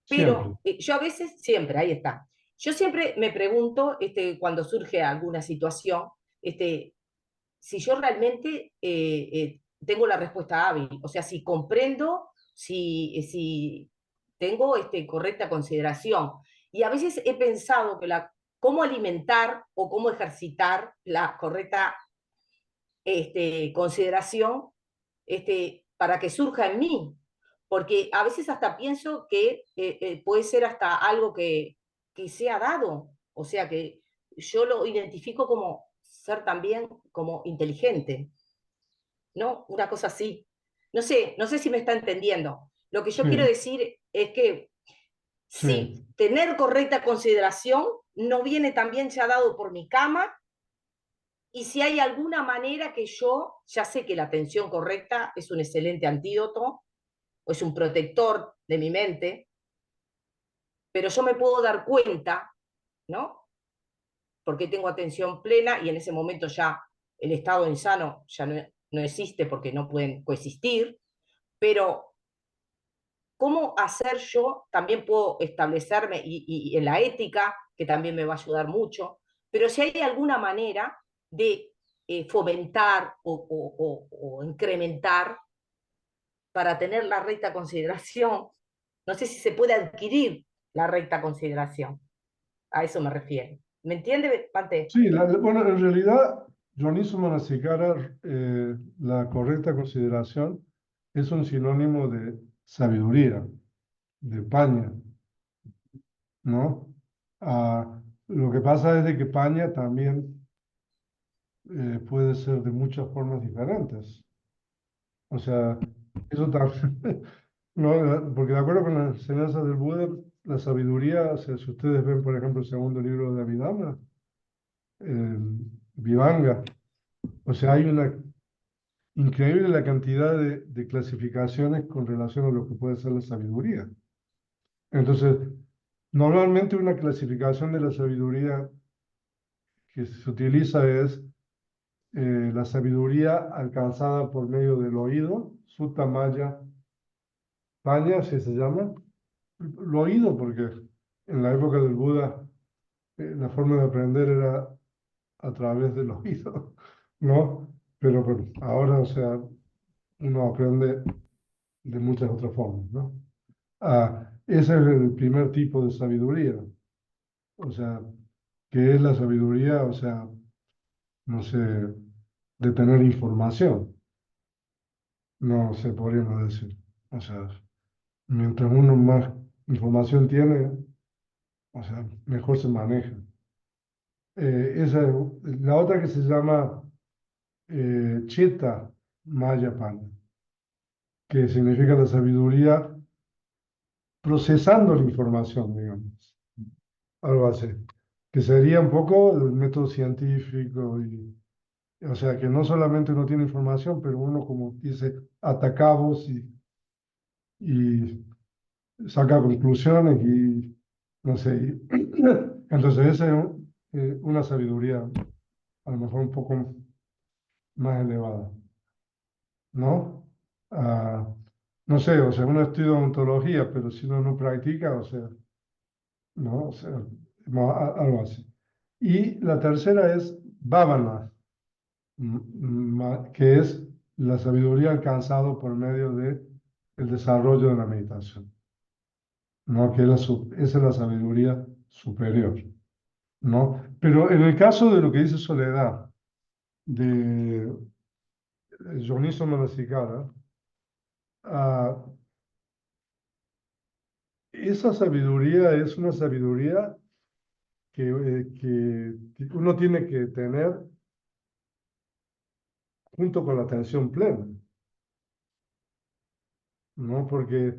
Siempre.
Pero yo a veces, siempre, ahí está. Yo siempre me pregunto, cuando surge alguna situación, si yo realmente tengo la respuesta hábil, o sea, si comprendo, si tengo correcta consideración. Y a veces he pensado que cómo alimentar o cómo ejercitar la correcta consideración para que surja en mí. Porque a veces hasta pienso que puede ser hasta algo que sea dado, o sea que yo lo identifico como ser también como inteligente, ¿no? Una cosa así. No sé si me está entendiendo. Lo que yo quiero
Sí,
decir es que
sí,
si tener correcta consideración no viene también ya dado por mi cama, y si hay alguna manera que yo, ya sé que la atención correcta es un excelente antídoto, o es un protector de mi mente, pero yo me puedo dar cuenta, ¿no? Porque tengo atención plena y en ese momento ya el estado insano ya no existe porque no pueden coexistir, pero ¿cómo hacer yo? También puedo establecerme y en la ética, que también me va a ayudar mucho, pero si hay alguna manera de fomentar o incrementar para tener la recta consideración, no sé si se puede adquirir la recta consideración, a eso me refiero. ¿Me entiende, Pante?
sí, bueno, en realidad, Johnny Manasikara, la correcta consideración es un sinónimo de sabiduría, de paña, ¿no? Lo que pasa es de que paña también puede ser de muchas formas diferentes. O sea, eso también, no, porque de acuerdo con las enseñanzas del Buda, la sabiduría, o sea, si ustedes ven, por ejemplo, el segundo libro de Abhidhamma, eh, Vivanga, o sea, hay una increíble la cantidad de clasificaciones con relación a lo que puede ser la sabiduría. Entonces, normalmente una clasificación de la sabiduría que se utiliza es la sabiduría alcanzada por medio del oído, Sutta Maya Panya, así se llama, lo oído, porque en la época del Buda la forma de aprender era a través del oído, ¿no? Pero bueno, ahora, o sea, uno aprende de muchas otras formas, ¿no? Ese es el primer tipo de sabiduría, o sea, que es la sabiduría, o sea, no sé, de tener información, no se podríamos decir. O sea, mientras uno más información tiene, o sea, mejor se maneja. La otra que se llama Chitta Mayapana, que significa la sabiduría procesando la información, digamos, algo así, que sería un poco el método científico y, o sea, que no solamente uno tiene información, pero uno, como dice, ata cabos y saca conclusiones y, no sé, entonces esa es una sabiduría a lo mejor un poco más elevada, ¿no? Ah, no sé, o sea, uno estudia ontología, pero si uno no practica, o sea, ¿no? O sea, algo así. Y la tercera es bhavana, que es la sabiduría alcanzada por medio de el desarrollo de la meditación, ¿no? Que es esa es la sabiduría superior, ¿no? Pero en el caso de lo que dice Soledad, de Joniso Manasikara, ah, esa sabiduría es una sabiduría que uno tiene que tener junto con la atención plena, ¿no? Porque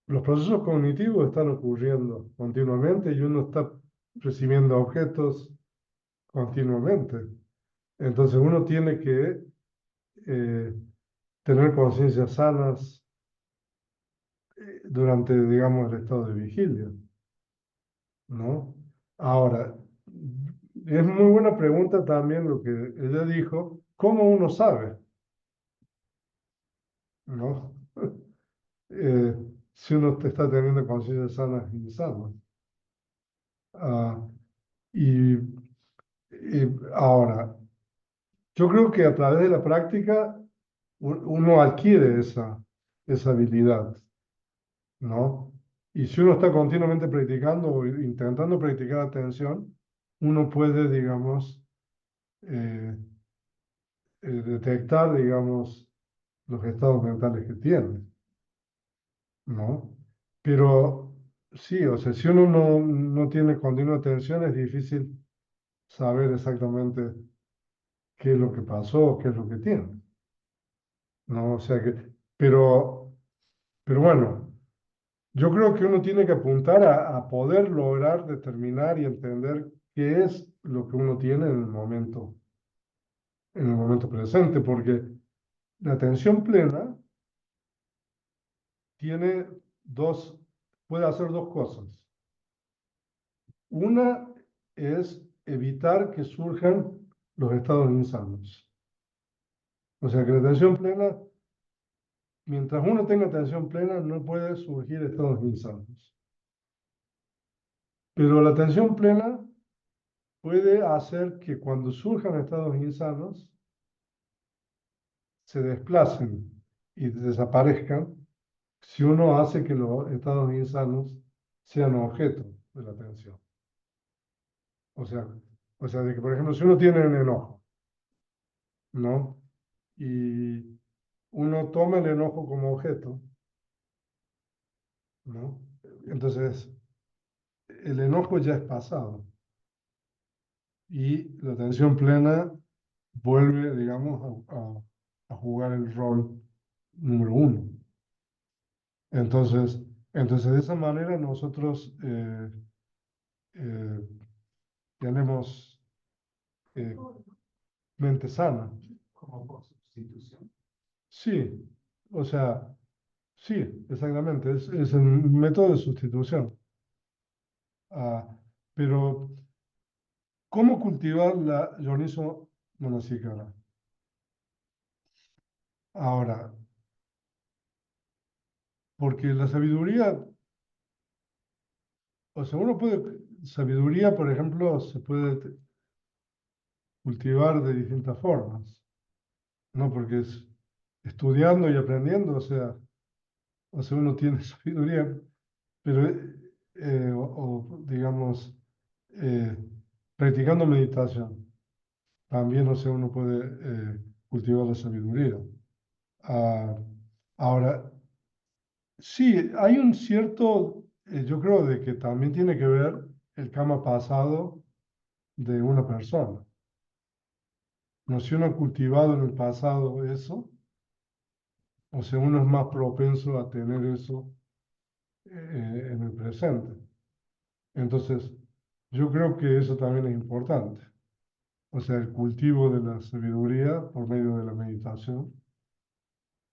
los procesos cognitivos están ocurriendo continuamente y uno está recibiendo objetos continuamente. Entonces uno tiene que eh, tener conciencias sanas durante, digamos, el estado de vigilia, ¿no? Ahora, es muy buena pregunta también lo que ella dijo, ¿cómo uno sabe? ¿No? Eh, si uno está teniendo conciencias sanas y insanas. Ah, y, ahora, yo creo que a través de la práctica uno adquiere esa habilidad, ¿no? Y si uno está continuamente practicando o intentando practicar atención, uno puede, digamos, eh, detectar, digamos, los estados mentales que tiene, ¿no? Pero sí, o sea, si uno no tiene continua atención, es difícil saber exactamente qué es lo que pasó, qué es lo que tiene, ¿no? O sea que, pero bueno, yo creo que uno tiene que apuntar a poder lograr determinar y entender qué es lo que uno tiene en el momento presente, porque la atención plena tiene puede hacer dos cosas. Una es evitar que surjan los estados insanos. O sea que la atención plena, mientras uno tenga atención plena, no puede surgir estados insanos. Pero la atención plena puede hacer que cuando surjan estados insanos, se desplacen y desaparezcan si uno hace que los estados insanos sean objeto de la atención. O sea, de que, por ejemplo, si uno tiene un enojo, ¿no? Y uno toma el enojo como objeto, ¿no? Entonces, el enojo ya es pasado y la atención plena vuelve, digamos, a jugar el rol número uno. Entonces, de esa manera nosotros eh, tenemos eh, mente sana.
Como por sustitución.
Sí, o sea, sí, exactamente, es un método de sustitución. Ah, pero, ¿cómo cultivar la Yoniso Manasikara? Ahora, porque la sabiduría, o sea, sabiduría, por ejemplo, se puede cultivar de distintas formas, ¿no? Porque es estudiando y aprendiendo, o sea, uno tiene sabiduría, pero, digamos, eh, practicando meditación, también, o sea, uno puede cultivar la sabiduría. Ah, ahora, sí, hay un cierto, yo creo de que también tiene que ver el karma pasado de una persona. No, si uno ha cultivado en el pasado eso, o sea, uno es más propenso a tener eso en el presente. Entonces, yo creo que eso también es importante. O sea, el cultivo de la sabiduría por medio de la meditación,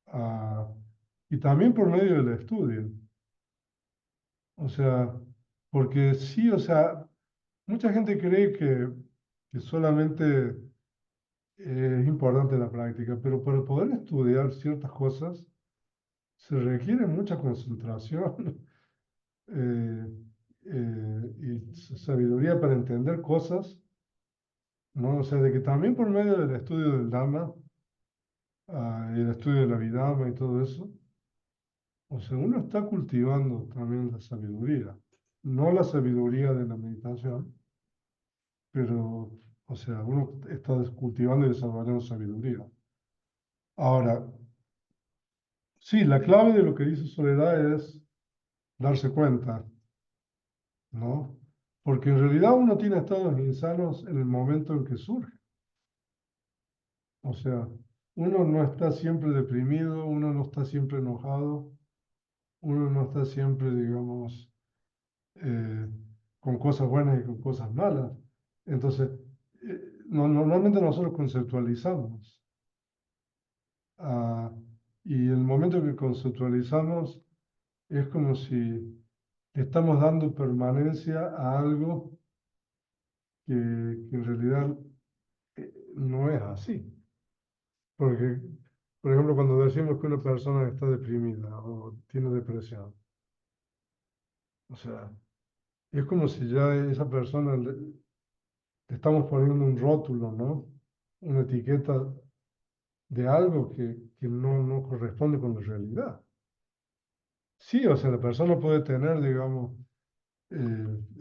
ah, y también por medio del estudio. O sea, porque sí, o sea, mucha gente cree que solamente es importante la práctica, pero para poder estudiar ciertas cosas se requiere mucha concentración y sabiduría para entender cosas, ¿no? O sea, de que también por medio del estudio del Dhamma y el estudio de la Vidama y todo eso, o sea, uno está cultivando también la sabiduría, no la sabiduría de la meditación, pero, o sea, uno está cultivando y desarrollando sabiduría. Ahora, sí, la clave de lo que dice Soledad es darse cuenta, ¿no? Porque en realidad uno tiene estados insanos en el momento en que surge. O sea, uno no está siempre deprimido, uno no está siempre enojado, uno no está siempre, digamos, eh, con cosas buenas y con cosas malas. Entonces, normalmente nosotros conceptualizamos. ah, y el momento que conceptualizamos es como si le estamos dando permanencia a algo que en realidad no es así. Porque, por ejemplo, cuando decimos que una persona está deprimida o tiene depresión, o sea, es como si ya a esa persona le estamos poniendo un rótulo, ¿no? Una etiqueta de algo que no corresponde con la realidad. Sí, o sea, la persona puede tener, digamos,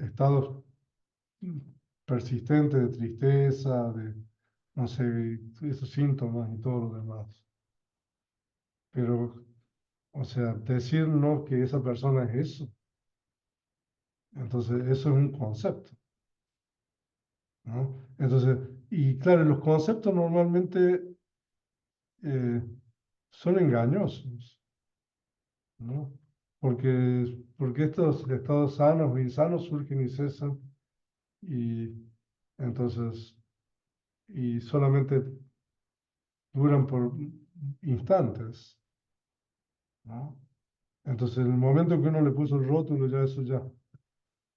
estados persistentes de tristeza, de, no sé, esos síntomas y todo lo demás. Pero, o sea, decir no que esa persona es eso, entonces eso es un concepto, ¿no? Entonces, y claro, los conceptos normalmente eh, son engañosos, ¿no? Porque estos estados sanos o insanos surgen y cesan y entonces, y solamente duran por instantes, ¿no? Entonces, en el momento que uno le puso el rótulo, ya eso ya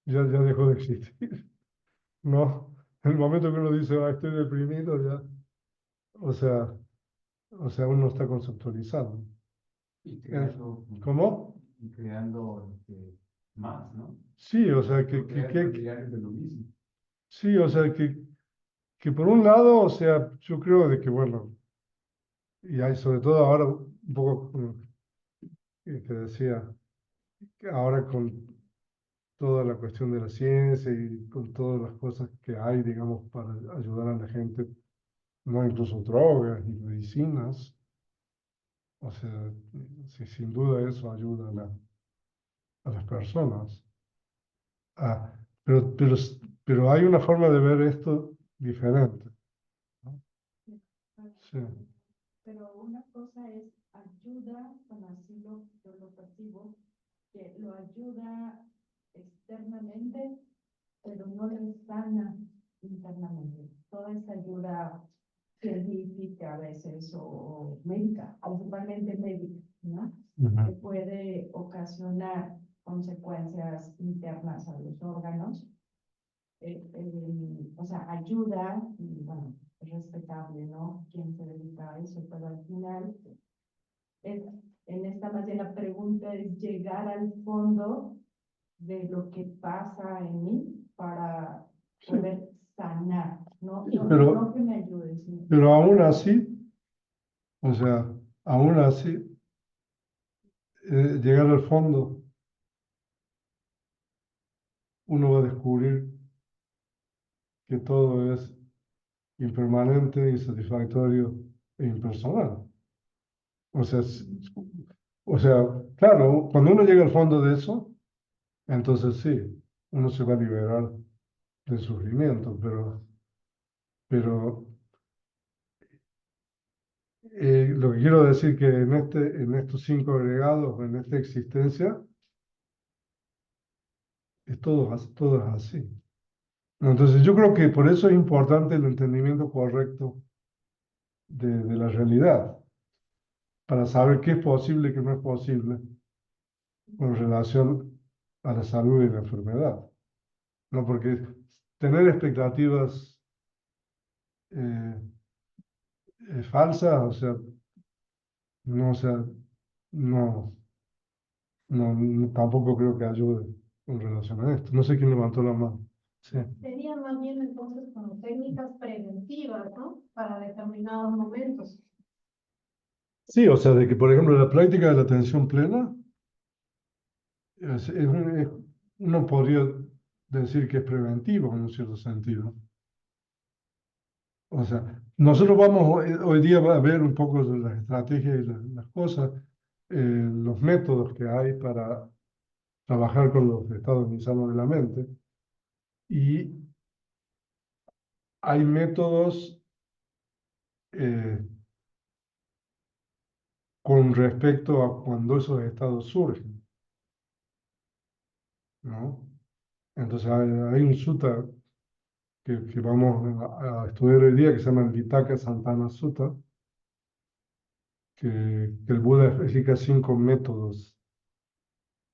dejó de existir, ¿no? En el momento que uno dice, ah, estoy deprimido, ya, o sea, o sea, uno está conceptualizando.
Y creando,
¿Cómo?
y creando más, ¿no?
Sí, o sea,
Crear materiales de lo mismo.
sí, o sea, que por un lado, o sea, yo creo de que, bueno, y hay sobre todo ahora un poco que decía, que ahora con toda la cuestión de la ciencia y con todas las cosas que hay, digamos, para ayudar a la gente, no incluso drogas y medicinas, o sea, sí, sin duda eso ayuda a las personas. Ah, pero hay una forma de ver esto diferente, ¿no? Sí,
Pero una cosa es ayuda, bueno, así yo lo percibo, que lo ayuda externamente, pero no le sana internamente. Toda esa ayuda científica a veces o médica, principalmente médica, ¿no? Que
ujú,
puede ocasionar consecuencias internas a los órganos. O sea, ayuda, y bueno, es respetable, ¿no? Quien se dedica a eso, pero al final, es, en esta más bien la pregunta es llegar al fondo de lo que pasa en mí para
sí,
poder sanar, ¿no? No,
pero,
no que me ayude, sino
pero aún así, o sea, aún así, llegar al fondo, uno va a descubrir que todo es impermanente, insatisfactorio e impersonal. O sea, o sea, claro, cuando uno llega al fondo de eso, entonces sí, uno se va a liberar del sufrimiento, pero lo que quiero decir que en estos 5 agregados, en esta existencia, todo es así. Entonces yo creo que por eso es importante el entendimiento correcto de la realidad, para saber qué es posible y qué no es posible con relación a la salud y la enfermedad. No, porque tener expectativas eh, falsas, o sea, no, o sea, no, tampoco creo que ayude con relación a esto. No sé quién levantó la mano. Sí.
Serían más bien entonces como técnicas preventivas, ¿no? Para determinados momentos.
Sí, o sea, de que, por ejemplo, la práctica de la atención plena, uno podría decir que es preventivo en un cierto sentido. O sea, nosotros vamos hoy día a ver un poco de las estrategias y las cosas, los métodos que hay para trabajar con los estados insanos de la mente. Y hay métodos eh, con respecto a cuando esos estados surgen, ¿no? Entonces hay un sutta que vamos a estudiar hoy día que se llama el Vitaka Santana Sutta, que el Buda explica 5 métodos,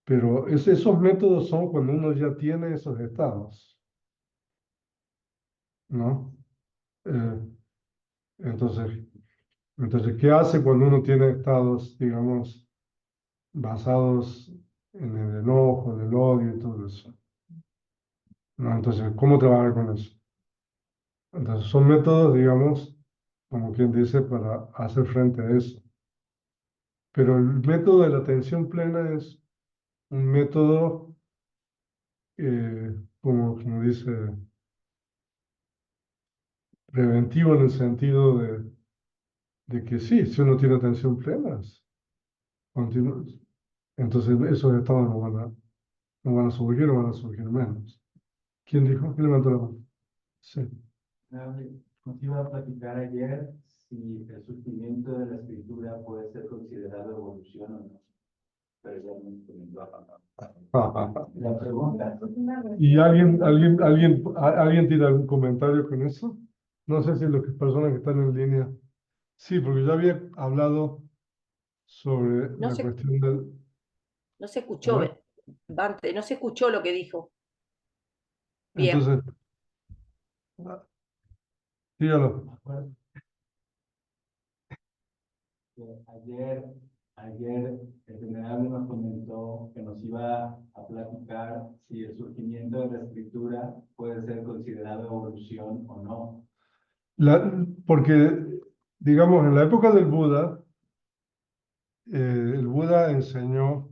pero esos métodos son cuando uno ya tiene esos estados. ¿no? Entonces, ¿qué hace cuando uno tiene estados, digamos, basados en el enojo, en el odio y todo eso? ¿No? Entonces, ¿cómo trabajar con eso? Entonces, son métodos, digamos, como quien dice, para hacer frente a eso. Pero el método de la atención plena es un método, como dice, preventivo en el sentido de que sí, si uno tiene atención plena, continúa. Entonces esos estados no van a surgir o van a surgir menos. ¿Quién dijo? ¿Quién levantó la mano? Sí.
Nos iba a platicar ayer si el surgimiento de la escritura puede ser considerado evolución o no. Pero ya me comentó. La pregunta.
¿Y alguien tiene algún comentario con eso? No sé si las personas que están en línea. Sí, porque yo había hablado sobre
No
la
se,
cuestión del...
no se escuchó,
¿verdad?
Bante, no se escuchó lo que dijo. Bien.
Entonces, dígalo.
Ayer el general nos comentó que nos iba a platicar si el surgimiento de la escritura puede ser considerado evolución o no.
Porque, digamos, en la época del Buda, el Buda enseñó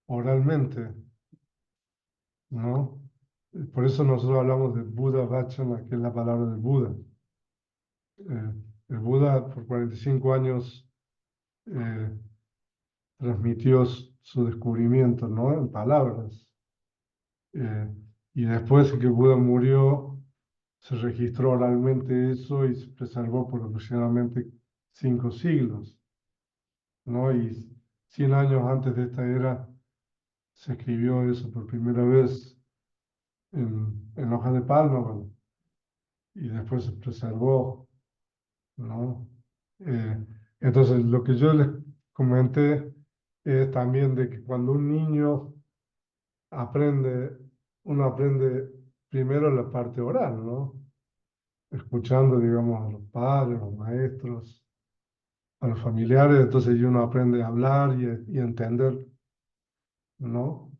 oralmente, ¿no? Por eso nosotros hablamos de Buda Vachana, que es la palabra del Buda. El Buda por 45 años transmitió su descubrimiento, ¿no? En palabras. Y después de que Buda murió, se registró oralmente eso y se preservó por aproximadamente 5 siglos, ¿no? Y 100 años antes de esta era se escribió eso por primera vez en hojas de palma, bueno, y después se preservó, ¿no? Entonces, lo que yo les comenté es también de que cuando un niño aprende, uno aprende primero la parte oral, ¿no? Escuchando, digamos, a los padres, a los maestros, a los familiares, entonces uno aprende a hablar y a entender, ¿no?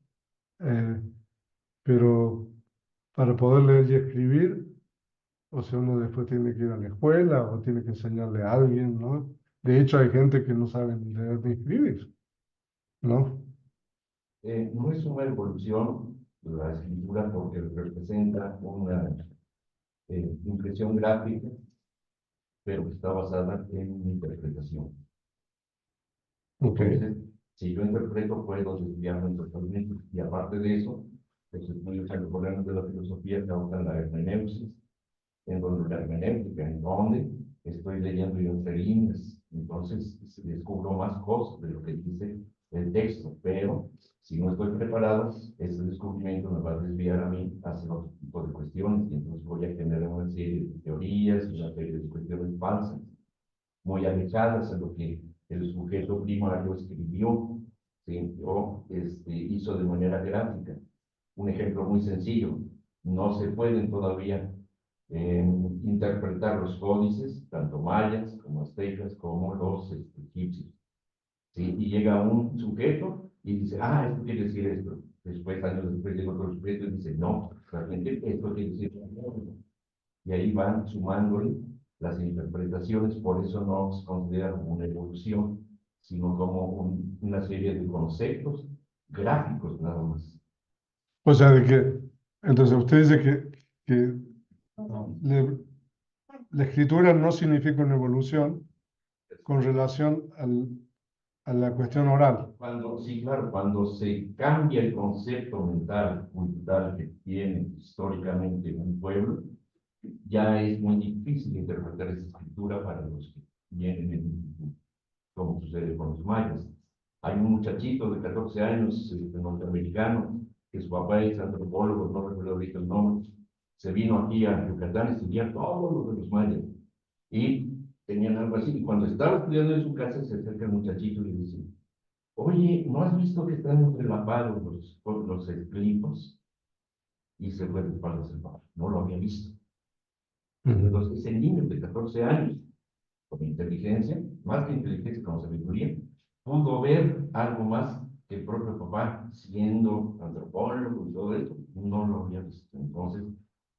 Eh, pero para poder leer y escribir, o sea, uno después tiene que ir a la escuela o tiene que enseñarle a alguien, ¿no? De hecho, hay gente que no sabe ni leer ni escribir, ¿no?
No es una evolución la escritura porque representa una impresión gráfica, pero que está basada en una interpretación.
Ok.
Entonces, si yo interpreto, puedo desviarme totalmente. Y aparte de eso, los estudios contemporáneos de la filosofía causan la hermeneusis, en donde la hermenéutica, en donde estoy leyendo yo entre líneas, entonces descubro más cosas de lo que dice el texto, pero si no estoy preparado, ese descubrimiento me va a desviar a mí hacia otro tipo de cuestiones, y entonces voy a generar una serie de teorías, una serie de cuestiones falsas, muy alejadas a lo que el sujeto primario escribió, ¿sí? O hizo de manera gráfica. Un ejemplo muy sencillo, no se pueden todavía interpretar los códices, tanto mayas como aztecas, como los egipcios. ¿Sí? Y llega un sujeto y dice, ah, esto quiere decir esto. Después, años después, llega otro sujeto y dice, no, realmente esto quiere decir esto. Y ahí van sumándole las interpretaciones, por eso no se considera como una evolución, sino como una serie de conceptos gráficos nada más.
O sea, entonces usted dice que la escritura no significa una evolución con relación a la cuestión oral.
Sí, claro, cuando se cambia el concepto mental, cultural que tiene históricamente un pueblo, ya es muy difícil interpretar esa escritura para los que vienen en un futuro, como sucede con los mayas. Hay un muchachito de 14 años, norteamericano, que su papá es antropólogo, no recuerdo ahorita el nombre, se vino aquí a Yucatán y estudiar todo lo de los mayas. Y tenían algo así, y cuando estaba estudiando en su casa, se acerca el muchachito y le dice, oye, ¿no has visto que están entrelapados los glifos? Y se fue de espaldas el papá, no lo había visto. Entonces, ese niño de 14 años, con inteligencia, más que inteligencia, con sabiduría, pudo ver algo más que el propio papá, siendo antropólogo y todo eso, no lo había visto. Entonces,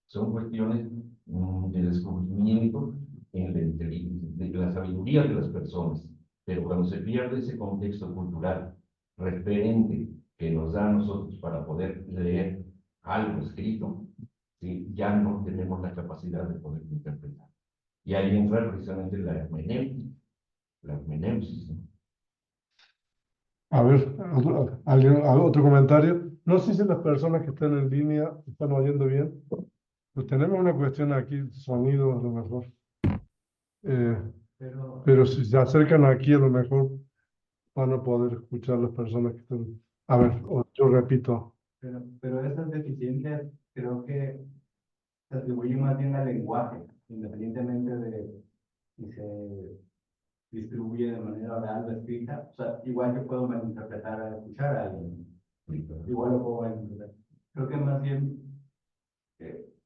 son cuestiones de descubrimiento en la inteligencia, de la sabiduría de las personas. Pero cuando se pierde ese contexto cultural referente que nos da a nosotros para poder leer algo escrito, ¿sí? Ya no tenemos la capacidad de poder interpretar. Y ahí entra precisamente la hermenéutica, ¿no?
A ver, otro comentario. No sé si las personas que están en línea están oyendo bien. Pues tenemos una cuestión aquí, sonido a lo mejor. Pero si se acercan aquí, a lo mejor van a poder escuchar las personas que están. A ver, yo repito.
Pero esas deficiencias creo que se atribuyen más bien al lenguaje, independientemente de si se distribuye de manera oral o escrita. O sea, igual yo puedo malinterpretar al escuchar a alguien. Igual lo puedo malinterpretar. Creo que más bien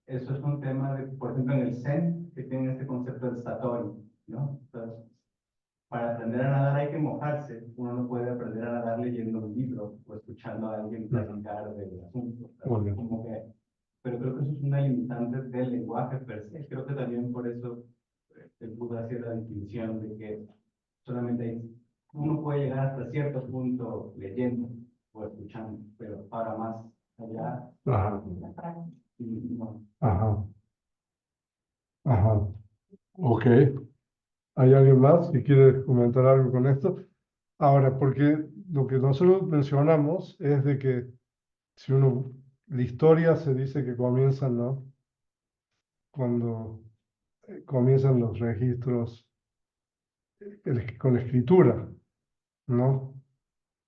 eso es un tema de, por ejemplo, en el Zen, que tiene este concepto del Satori, ¿no? Entonces, para aprender a nadar hay que mojarse. Uno no puede aprender a nadar leyendo un libro o escuchando a alguien platicar del asunto. Como que, pero creo que eso es una limitante del lenguaje per se. Creo que también por eso el Buda hacía la distinción de que solamente uno puede llegar hasta cierto punto leyendo o escuchando, pero para más allá,
Ajá.
no.
Ajá. Ajá. Ok. ¿Hay alguien más que quiere comentar algo con esto? Ahora, porque lo que nosotros mencionamos es de que si uno, la historia se dice que comienza, ¿no? Cuando comienzan los registros con la escritura, ¿no?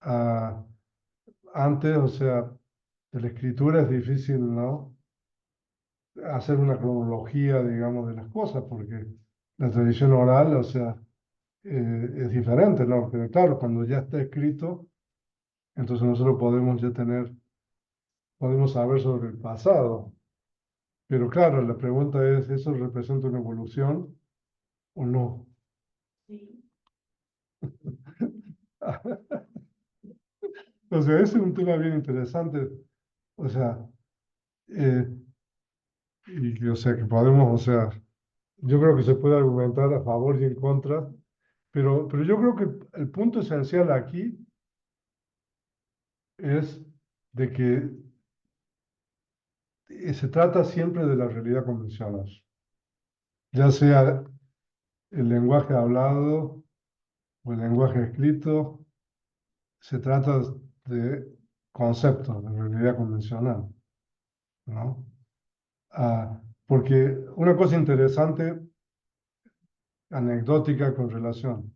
Ah, antes, o sea, de la escritura es difícil, ¿no? Hacer una cronología, digamos, de las cosas, porque la tradición oral, o sea, es diferente, ¿no? Pero claro, cuando ya está escrito, entonces nosotros podemos ya podemos saber sobre el pasado. Pero claro, la pregunta es, ¿eso representa una evolución o no?
Sí.
O sea, ese es un tema bien interesante. O sea, eh, o sea, que podemos, o sea, yo creo que se puede argumentar a favor y en contra, pero yo creo que el punto esencial aquí es de que se trata siempre de la realidad convencional, ya sea el lenguaje hablado o el lenguaje escrito, se trata de conceptos de realidad convencional, ¿no? Porque una cosa interesante, anecdótica con relación,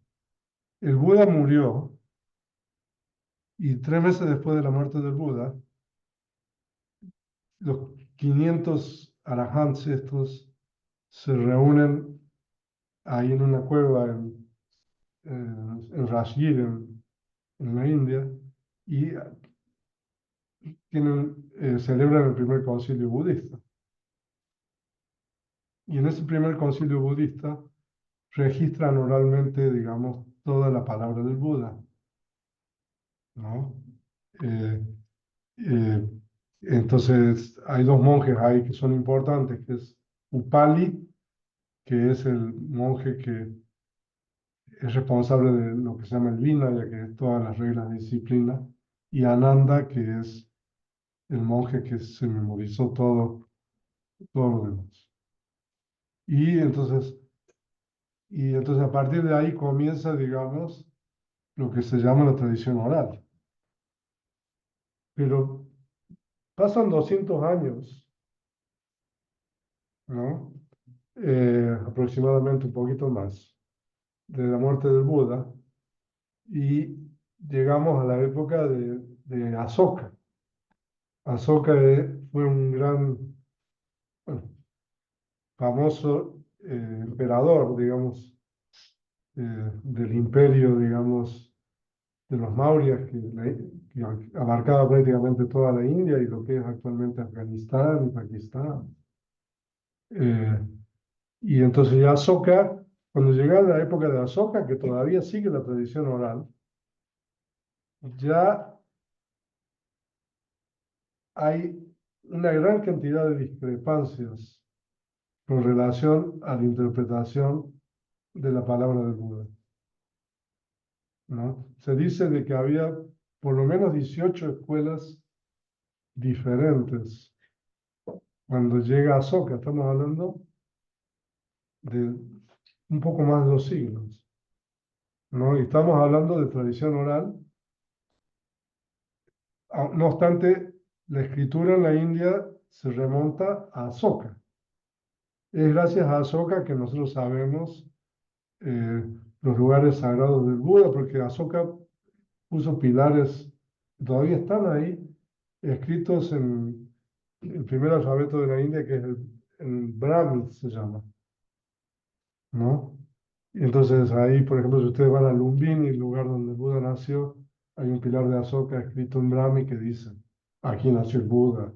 el Buda murió y 3 meses después de la muerte del Buda, los 500 arahants estos se reúnen ahí en una cueva en Rajgir, en la India, y celebran el primer concilio budista. Y en ese primer concilio budista registran oralmente, digamos, toda la palabra del Buda, ¿no? Eh, eh, entonces, hay dos monjes ahí que son importantes, que es Upali, que es el monje que es responsable de lo que se llama el Vinaya, que es todas las reglas de disciplina, y Ananda, que es el monje que se memorizó todo lo demás. Y entonces a partir de ahí comienza, digamos, lo que se llama la tradición oral. Pero pasan 200 años, ¿no? Aproximadamente un poquito más, de la muerte del Buda, y llegamos a la época de Asoka. Asoka fue un gran, bueno, famoso emperador, digamos, del imperio, digamos, de los Maurya's, que abarcaba prácticamente toda la India y lo que es actualmente Afganistán y Pakistán. Y entonces ya Asoka, cuando llega la época de Asoka, que todavía sigue la tradición oral, ya hay una gran cantidad de discrepancias con relación a la interpretación de la palabra del Buda, ¿no? Se dice de que había por lo menos 18 escuelas diferentes cuando llega Asoka. Estamos hablando de un poco más de 2 siglos, ¿no? Y estamos hablando de tradición oral. No obstante, la escritura en la India se remonta a Asoka. Es gracias a Asoka que nosotros sabemos los lugares sagrados del Buda, porque Asoka puso pilares, todavía están ahí, escritos en el primer alfabeto de la India, que es el Brahmi, se llama, ¿no? Y entonces ahí, por ejemplo, si ustedes van a Lumbini, el lugar donde el Buda nació, hay un pilar de Asoka escrito en Brahmi que dice, aquí nació el Buda.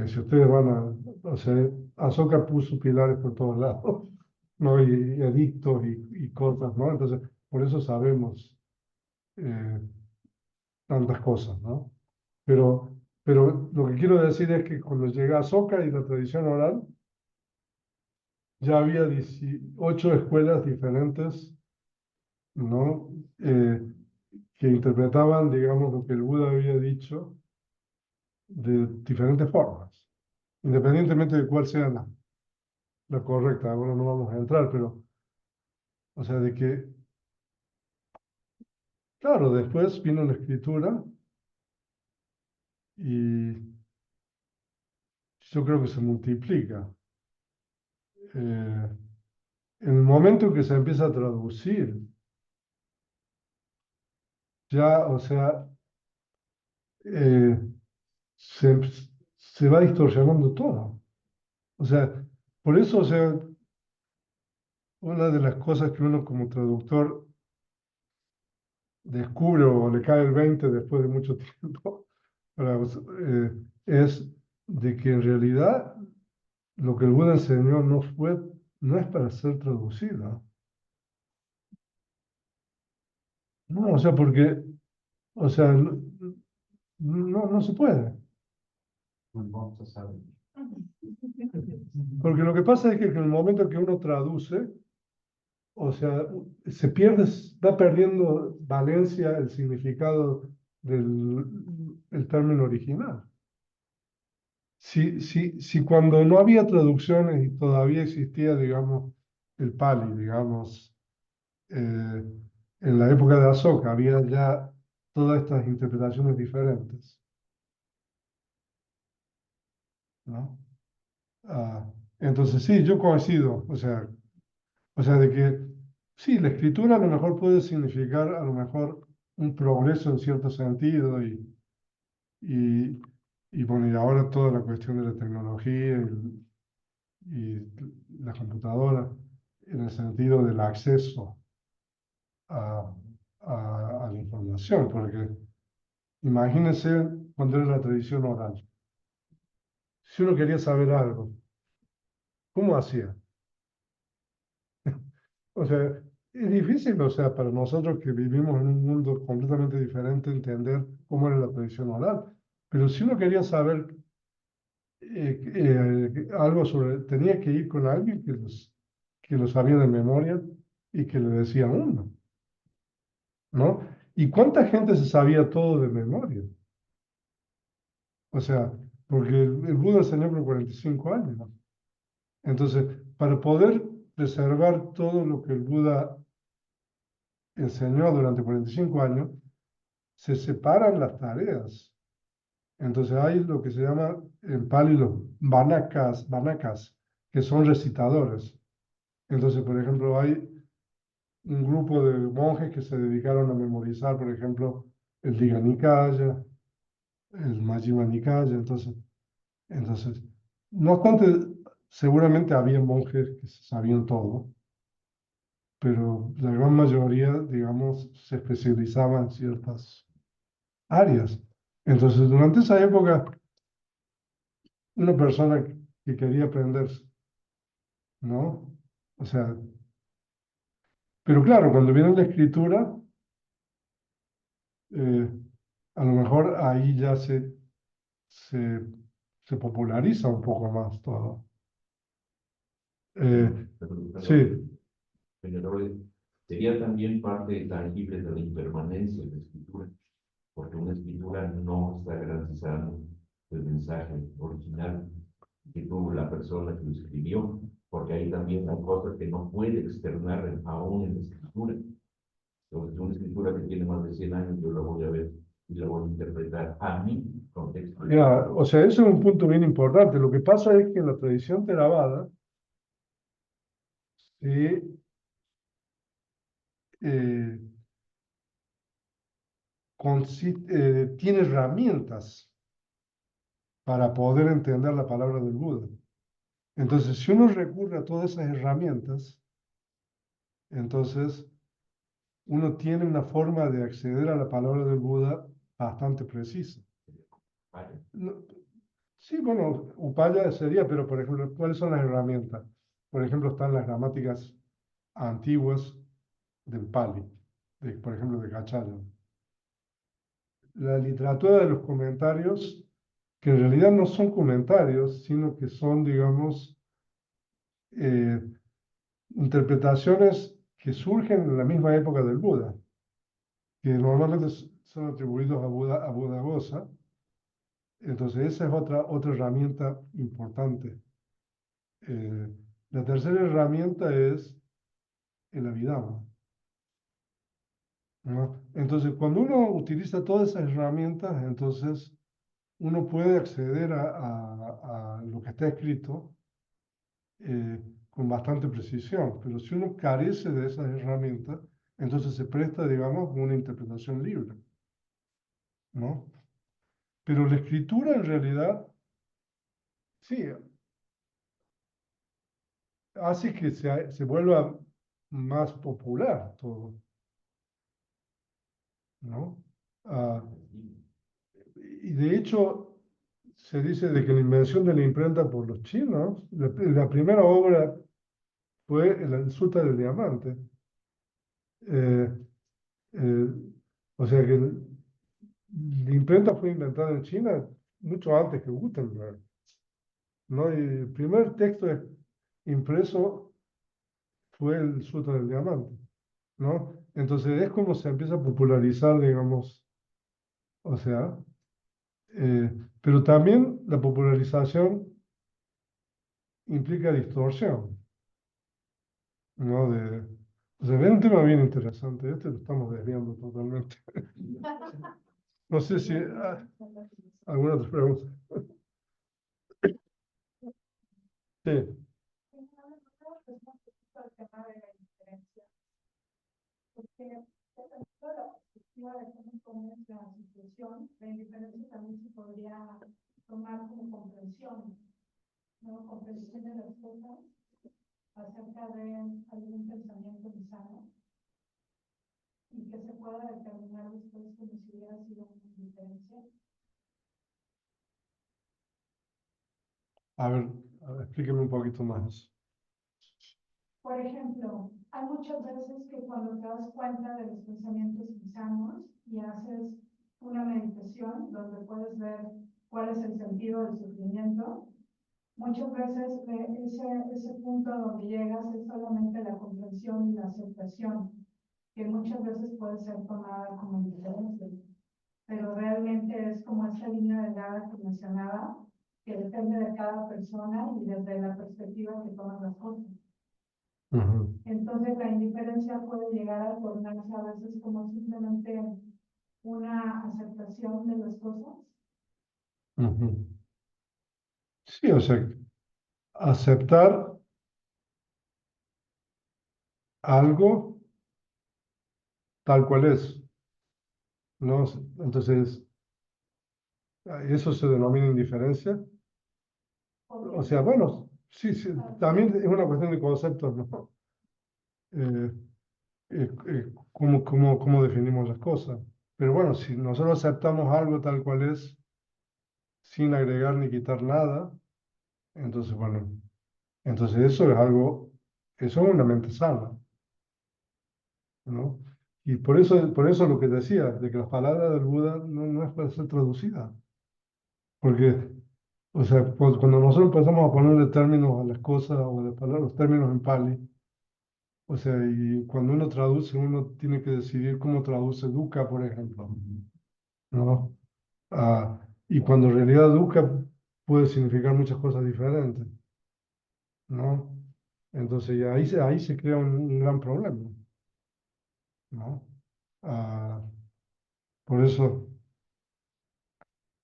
Si ustedes van a, o sea, Asoka puso pilares por todos lados, ¿no? Y edictos y cosas, ¿no? Entonces, por eso sabemos tantas cosas, ¿no? Pero lo que quiero decir es que cuando llega Asoka y la tradición oral, ya había 18 escuelas diferentes, ¿no? Que interpretaban, digamos, lo que el Buda había dicho de diferentes formas, independientemente de cuál sea la correcta. Ahora no vamos a entrar, pero, o sea, de que, claro, después vino la escritura y yo creo que se multiplica. En el momento en que se empieza a traducir, ya, o sea, eh, se, se va distorsionando todo. O sea, por eso, o sea, una de las cosas que uno como traductor descubre o le cae el 20 después de mucho tiempo, es de que en realidad lo que el Buda enseñó no es para ser traducido. No, o sea, porque, o sea, no se puede.
Vamos a saber.
Porque lo que pasa es que en el momento que uno traduce, o sea, se pierde, va perdiendo valencia el significado el término original. Si cuando no había traducciones y todavía existía, digamos, el Pali, digamos, en la época de Asoka, había ya todas estas interpretaciones diferentes, ¿no? Entonces sí, yo coincido, o sea, de que sí, la escritura a lo mejor puede significar a lo mejor un progreso en cierto sentido y, y bueno, y ahora toda la cuestión de la tecnología y la computadora en el sentido del acceso a, a la información, porque imagínense cuando era la tradición oral. Si uno quería saber algo, ¿cómo hacía? O sea, es difícil, o sea, para nosotros que vivimos en un mundo completamente diferente, entender cómo era la tradición oral. Pero si uno quería saber algo sobre, tenía que ir con alguien que lo sabía de memoria y que le decía a uno, ¿no? ¿Y cuánta gente se sabía todo de memoria? O sea, porque el Buda enseñó por 45 años, ¿no? Entonces, para poder preservar todo lo que el Buda enseñó durante 45 años, se separan las tareas. Entonces hay lo que se llama en Pali los vanakas, que son recitadores. Entonces, por ejemplo, hay un grupo de monjes que se dedicaron a memorizar, por ejemplo, el Digha Nikaya, el Majjhima Nikaya. Entonces, no obstante, seguramente había monjes que sabían todo, pero la gran mayoría, digamos, se especializaba en ciertas áreas. Entonces, durante esa época, una persona que quería aprender ¿no? O sea, pero claro, cuando viene la escritura, a lo mejor ahí ya se, se populariza un poco más todo. Sí,
Pero sería también parte tangible de la impermanencia de la escritura, porque una escritura no está garantizando el mensaje original que tuvo la persona que lo escribió, porque ahí también hay cosas que no puede externar aún en la escritura. Entonces, una escritura que tiene más de 100 años, yo la voy a ver y la voy a interpretar a mi contexto.
ya, o sea, ese es un punto bien importante. Lo que pasa es que en la tradición theravada, sí, eh, tiene herramientas para poder entender la palabra del Buda. Entonces, si uno recurre a todas esas herramientas, entonces uno tiene una forma de acceder a la palabra del Buda bastante precisa.
Vale.
Sí, bueno, Upaya sería, pero por ejemplo, ¿cuáles son las herramientas? Por ejemplo, están las gramáticas antiguas del Pali, por ejemplo, de Cachaya. La literatura de los comentarios, que en realidad no son comentarios, sino que son, digamos, eh, interpretaciones que surgen en la misma época del Buda, que normalmente son atribuidos a Buda Gosa. Entonces, esa es otra herramienta importante. La tercera herramienta es el Abhidhamma, ¿no? Entonces, cuando uno utiliza todas esas herramientas, entonces uno puede acceder a lo que está escrito con bastante precisión, pero si uno carece de esas herramientas, entonces se presta, digamos, una interpretación libre, ¿no? Pero la escritura en realidad, sí, hace que se vuelva más popular todo, ¿no? Ah, y de hecho, se dice de que la invención de la imprenta por los chinos, la primera obra fue el Sutra del Diamante. Eh, eh, o sea que la imprenta fue inventada en China mucho antes que Gutenberg, ¿no? Y el primer texto impreso fue el Sutra del Diamante, ¿no? Entonces es como se empieza a popularizar, digamos, o sea, eh, pero también la popularización implica distorsión, ¿no? O sea, es un tema bien interesante, este lo estamos desviando totalmente. No sé si alguna otra pregunta. Sí.
Porque toda la perspectiva de cómo es la situación, la indiferencia también se podría tomar como comprensión, ¿no? Comprensión de las cosas acerca de algún pensamiento insano y que se pueda determinar después como si hubiera sido una indiferencia.
A ver, explíqueme un poquito más.
Por ejemplo, hay muchas veces que cuando te das cuenta de los pensamientos insanos y haces una meditación donde puedes ver cuál es el sentido del sufrimiento, muchas veces ese punto donde llegas es solamente la comprensión y la aceptación, que muchas veces puede ser tomada como indiferencia, pero realmente es como esa línea delgada que mencionaba, que depende de cada persona y desde la perspectiva que toman las cosas. Entonces la indiferencia puede llegar a tornarse a veces como simplemente una aceptación de las cosas.
Sí, o sea, aceptar algo tal cual es, ¿no? Entonces, ¿eso se denomina indiferencia? O sea, bueno, sí, sí, también es una cuestión de conceptos, ¿no? Eh, cómo definimos las cosas. Pero bueno, si nosotros aceptamos algo tal cual es, sin agregar ni quitar nada, entonces, bueno, Entonces eso es algo, eso es una mente sana, ¿no? Y por eso lo que decía, de que las palabras del Buda no es para ser traducidas. Porque, o sea, cuando nosotros empezamos a ponerle términos a las cosas o de palabras, los términos en Pali, o sea, y cuando uno traduce, uno tiene que decidir cómo traduce dukkha, por ejemplo, ¿no? Y cuando en realidad dukkha puede significar muchas cosas diferentes, ¿no? Entonces, y ahí se crea un gran problema, ¿no? Ah, por eso,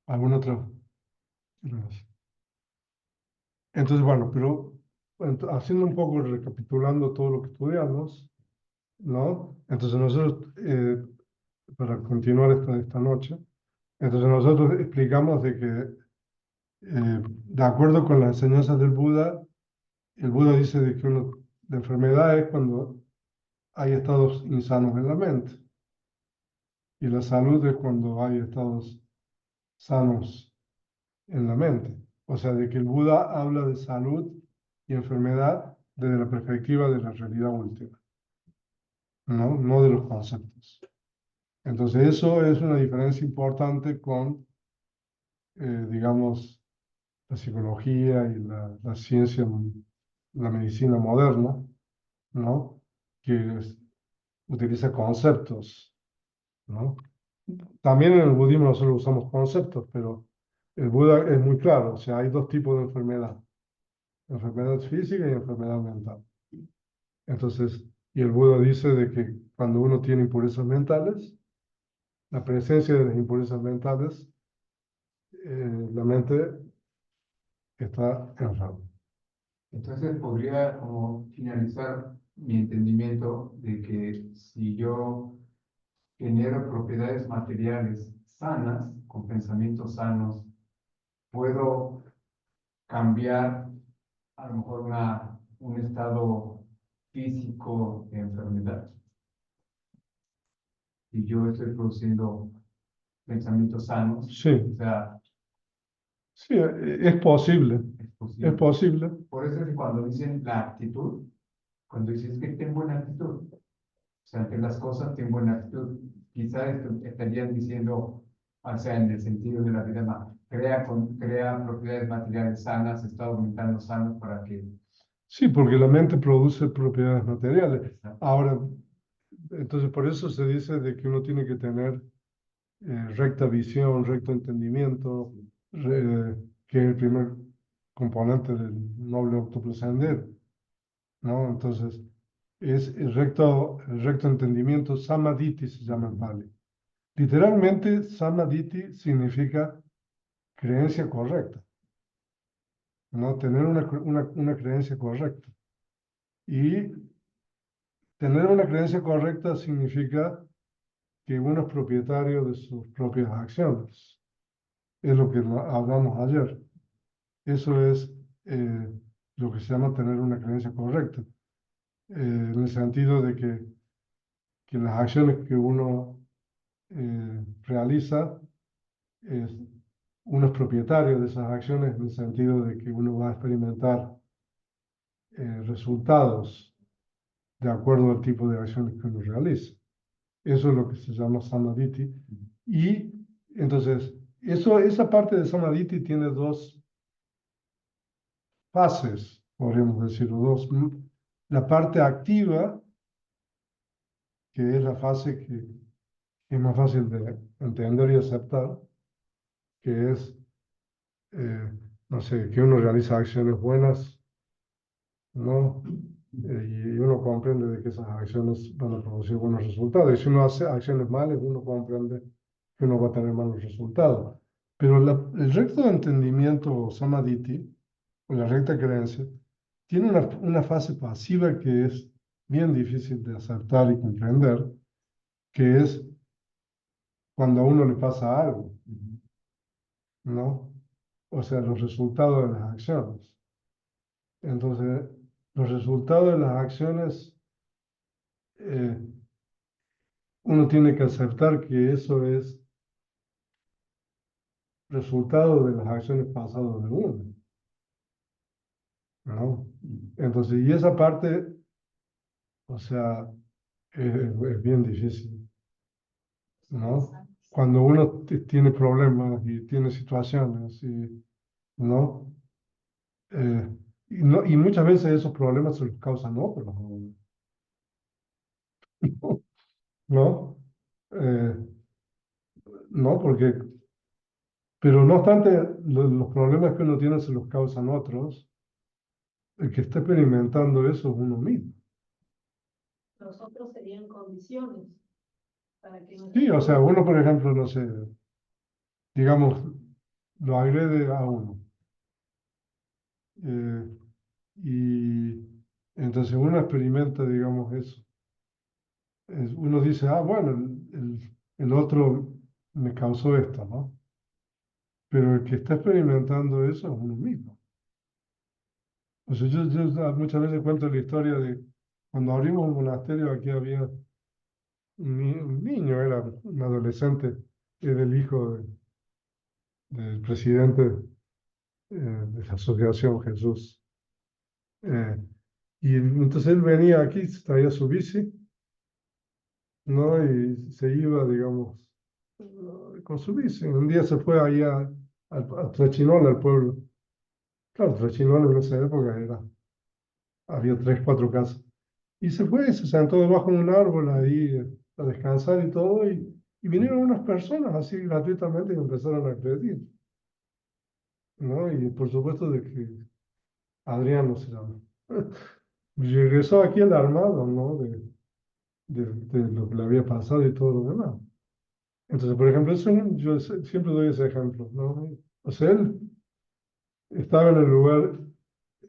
algún otro. Entonces, bueno, pero haciendo un poco, recapitulando todo lo que estudiamos, ¿no? Entonces nosotros, para continuar esta noche, entonces nosotros explicamos de que, de acuerdo con las enseñanzas del Buda, el Buda dice de que la enfermedad es cuando hay estados insanos en la mente, y la salud es cuando hay estados sanos en la mente. O sea, de que el Buda habla de salud y enfermedad desde la perspectiva de la realidad última, no de los conceptos. Entonces, eso es una diferencia importante con, digamos, la psicología y la ciencia, la medicina moderna, ¿no? Que utiliza conceptos, ¿no? También en el budismo nosotros usamos conceptos, pero el Buda es muy claro, o sea, hay dos tipos de enfermedad, enfermedad física y enfermedad mental. Entonces, y el Buda dice de que cuando uno tiene impurezas mentales, la presencia de las impurezas mentales, la mente está enferma.
Entonces podría como finalizar mi entendimiento de que si yo genero propiedades materiales sanas, con pensamientos sanos, puedo cambiar a lo mejor un estado físico de enfermedad. Y yo estoy produciendo pensamientos sanos,
Sí,
o sea,
sí, es posible,
es
es
posible.
posible.
Por eso es que cuando dicen la actitud, cuando dices que ten buena actitud, o sea, ante las cosas ten buena actitud, quizás estarían diciendo, o sea, en el sentido de la vida, crea propiedades materiales sanas, estados mentales sanos para que...
Sí, porque la mente produce propiedades materiales. Ahora, entonces por eso se dice de que uno tiene que tener recta visión, recto entendimiento, que es el primer componente del noble autoplacer, ¿no? Entonces, es el recto entendimiento, samadhi se llama en Pali. Literalmente, samadhi significa creencia correcta, ¿no? Tener una creencia correcta. Y tener una creencia correcta significa que uno es propietario de sus propias acciones. Es lo que hablamos ayer. Eso es lo que se llama tener una creencia correcta. En el sentido de que las acciones que uno realiza, uno es propietario de esas acciones en el sentido de que uno va a experimentar resultados de acuerdo al tipo de acciones que uno realiza. Eso es lo que se llama samadhi. Y entonces, esa parte de samadhi tiene dos fases, podríamos decirlo, dos. La parte activa, que es la fase que es más fácil de entender y aceptar, que es, no sé, que uno realiza acciones buenas, ¿no? Y uno comprende de que esas acciones van a producir buenos resultados. Y si uno hace acciones malas, uno comprende que uno va a tener malos resultados. Pero el recto de entendimiento, samadhi, o la recta creencia, tiene una fase pasiva que es bien difícil de aceptar y comprender, que es cuando a uno le pasa algo, ¿no? O sea, los resultados de las acciones. Entonces, los resultados de las acciones, eh, uno tiene que aceptar que eso es resultado de las acciones pasadas de uno. ¿no? Entonces, y esa parte, o sea, es bien difícil, ¿no? Cuando uno tiene problemas y tiene situaciones, ¿no? Y muchas veces esos problemas se los causan otros, ¿no? Eh, no, porque, pero no obstante, los problemas que uno tiene se los causan otros, el que está experimentando eso es uno mismo.
Los otros serían condiciones para que
Sí, o sea, uno, por ejemplo, no sé, digamos, lo agrede a uno. Y entonces uno experimenta, digamos, eso. Uno dice, ah, bueno, el otro me causó esto, ¿no? Pero el que está experimentando eso es uno mismo. O sea, yo muchas veces cuento la historia de cuando abrimos un monasterio, aquí había un niño, era un adolescente, era el hijo del presidente de la Asociación Jesús. Y entonces él venía aquí, traía su bici, ¿no? Y se iba, digamos, con su bici. Un día se fue ahí a Trechinola, al pueblo. Claro, Trechinola en esa época había 3, 4 casas. Y se fue, se sentó debajo de un árbol ahí a descansar y todo, y vinieron unas personas así gratuitamente y empezaron a agredir, ¿no? Y por supuesto de que Adriano se llama. Regresó aquí el armado, ¿no? De lo que le había pasado y todo lo demás. Entonces, por ejemplo, yo siempre doy ese ejemplo, ¿no? O sea, él estaba en el lugar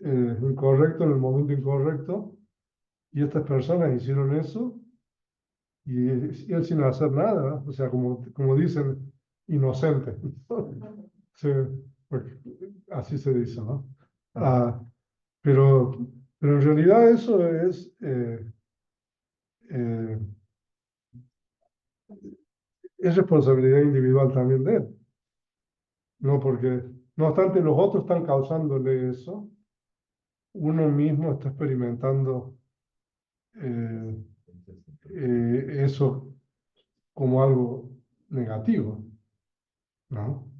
incorrecto, en el momento incorrecto, y estas personas hicieron eso, y él sin hacer nada, o sea, como dicen, inocente. Sí, porque así se dice, ¿no? Ah, pero, pero en realidad eso eh, es responsabilidad individual también de él, ¿no? Porque no obstante los otros están causándole eso, uno mismo está experimentando eh, eso como algo negativo, ¿no?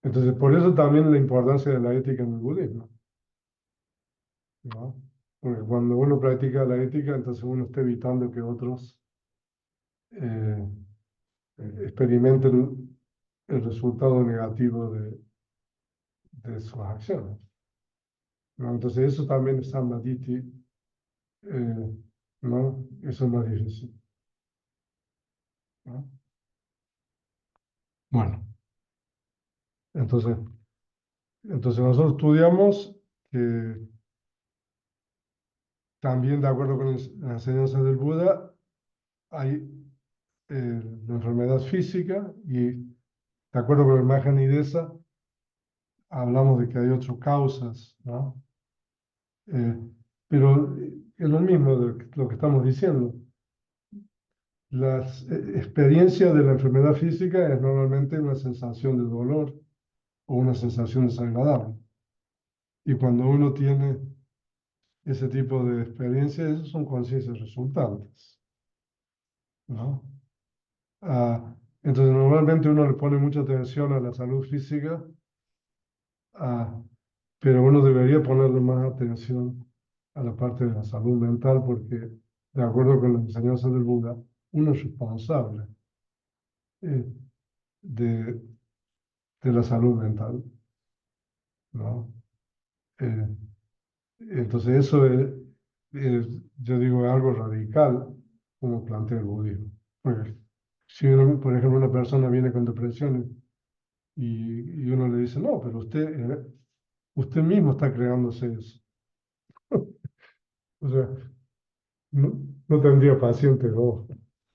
Entonces, por eso también la importancia de la ética en el budismo, ¿no? Porque cuando uno practica la ética, entonces uno está evitando que otros eh, experimenten el resultado negativo de sus acciones, ¿no? Entonces, eso también es Samadhi, ¿no? Eso es más difícil, ¿no? Bueno, entonces, nosotros estudiamos que también de acuerdo con las enseñanzas del Buda hay la enfermedad física y de acuerdo con el Mahanidesa hablamos de que hay otras causas, ¿no? Pero es lo mismo de lo que estamos diciendo. Las experiencias de la enfermedad física es normalmente una sensación de dolor o una sensación desagradable. Y cuando uno tiene ese tipo de experiencias, esas son conciencias resultantes, ¿no? Entonces, normalmente uno le pone mucha atención a la salud física, pero uno debería ponerle más atención a la parte de la salud mental, porque de acuerdo con las enseñanzas del Buda, uno es responsable eh, de, de la salud mental, ¿no? Eh, entonces, eso yo digo, algo radical, como plantea el budismo. Porque si uno, por ejemplo, una persona viene con depresiones y uno le dice, no, pero usted mismo está creándose eso. O sea, no tendría paciente, no,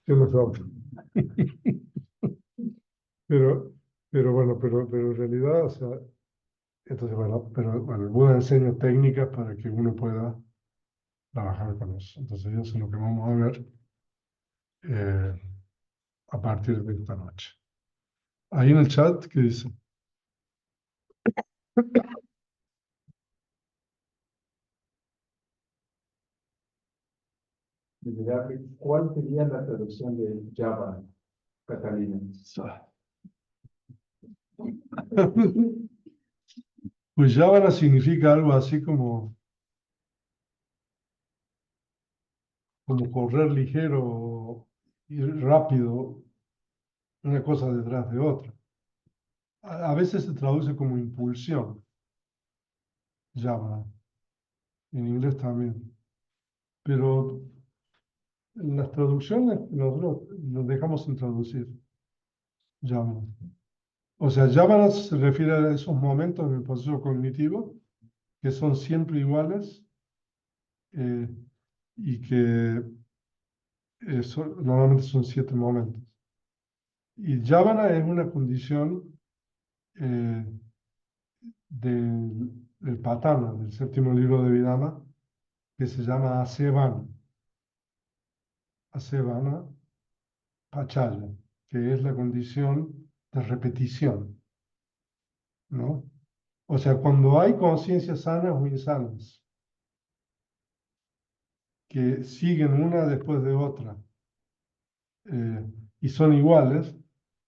yo no soy. Pero, pero en realidad, o sea, entonces, bueno, pero bueno, el Buda enseña técnicas para que uno pueda trabajar con eso. Entonces, eso es lo que vamos a ver eh, a partir de esta noche. Ahí en el chat, ¿qué dice?
¿Cuál sería la traducción de Java, Catalina?
Pues Yávana significa algo así como correr ligero y rápido, una cosa detrás de otra. A veces se traduce como impulsión, Yávana, en inglés también. Pero en las traducciones nosotros nos dejamos sin traducir Yávana. O sea, Yávana se refiere a esos momentos en el proceso cognitivo que son siempre iguales y que normalmente son 7 momentos. Y Yávana es una condición del Patana, del séptimo libro de Vidama, que se llama Asevana. Asevana Pachaya, que es la condición de repetición, ¿no? O sea, cuando hay conciencias sanas o insanas que siguen una después de otra y son iguales,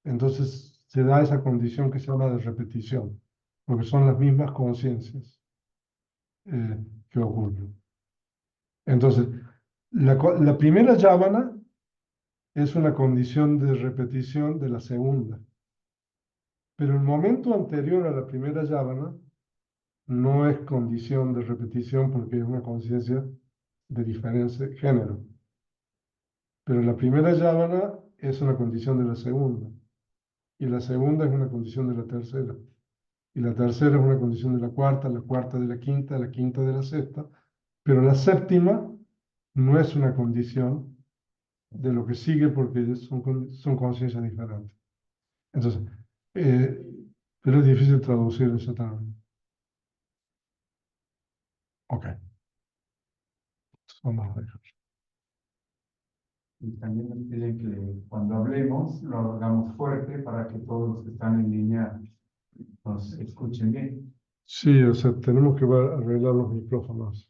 entonces se da esa condición que se llama de repetición, porque son las mismas conciencias que ocurren. Entonces, la primera yávana es una condición de repetición de la segunda, pero el momento anterior a la primera yávana no es condición de repetición porque es una conciencia de diferente género. Pero la primera yávana es una condición de la segunda, y la segunda es una condición de la tercera, y la tercera es una condición de la cuarta de la quinta de la sexta, pero la séptima no es una condición de lo que sigue porque son conciencias diferentes. Entonces, pero es difícil traducir eso también. Ok. Vamos a ver.
Y también nos piden que cuando hablemos lo hagamos fuerte para que todos los que están en línea nos escuchen bien.
Sí, o sea, tenemos que arreglar los micrófonos.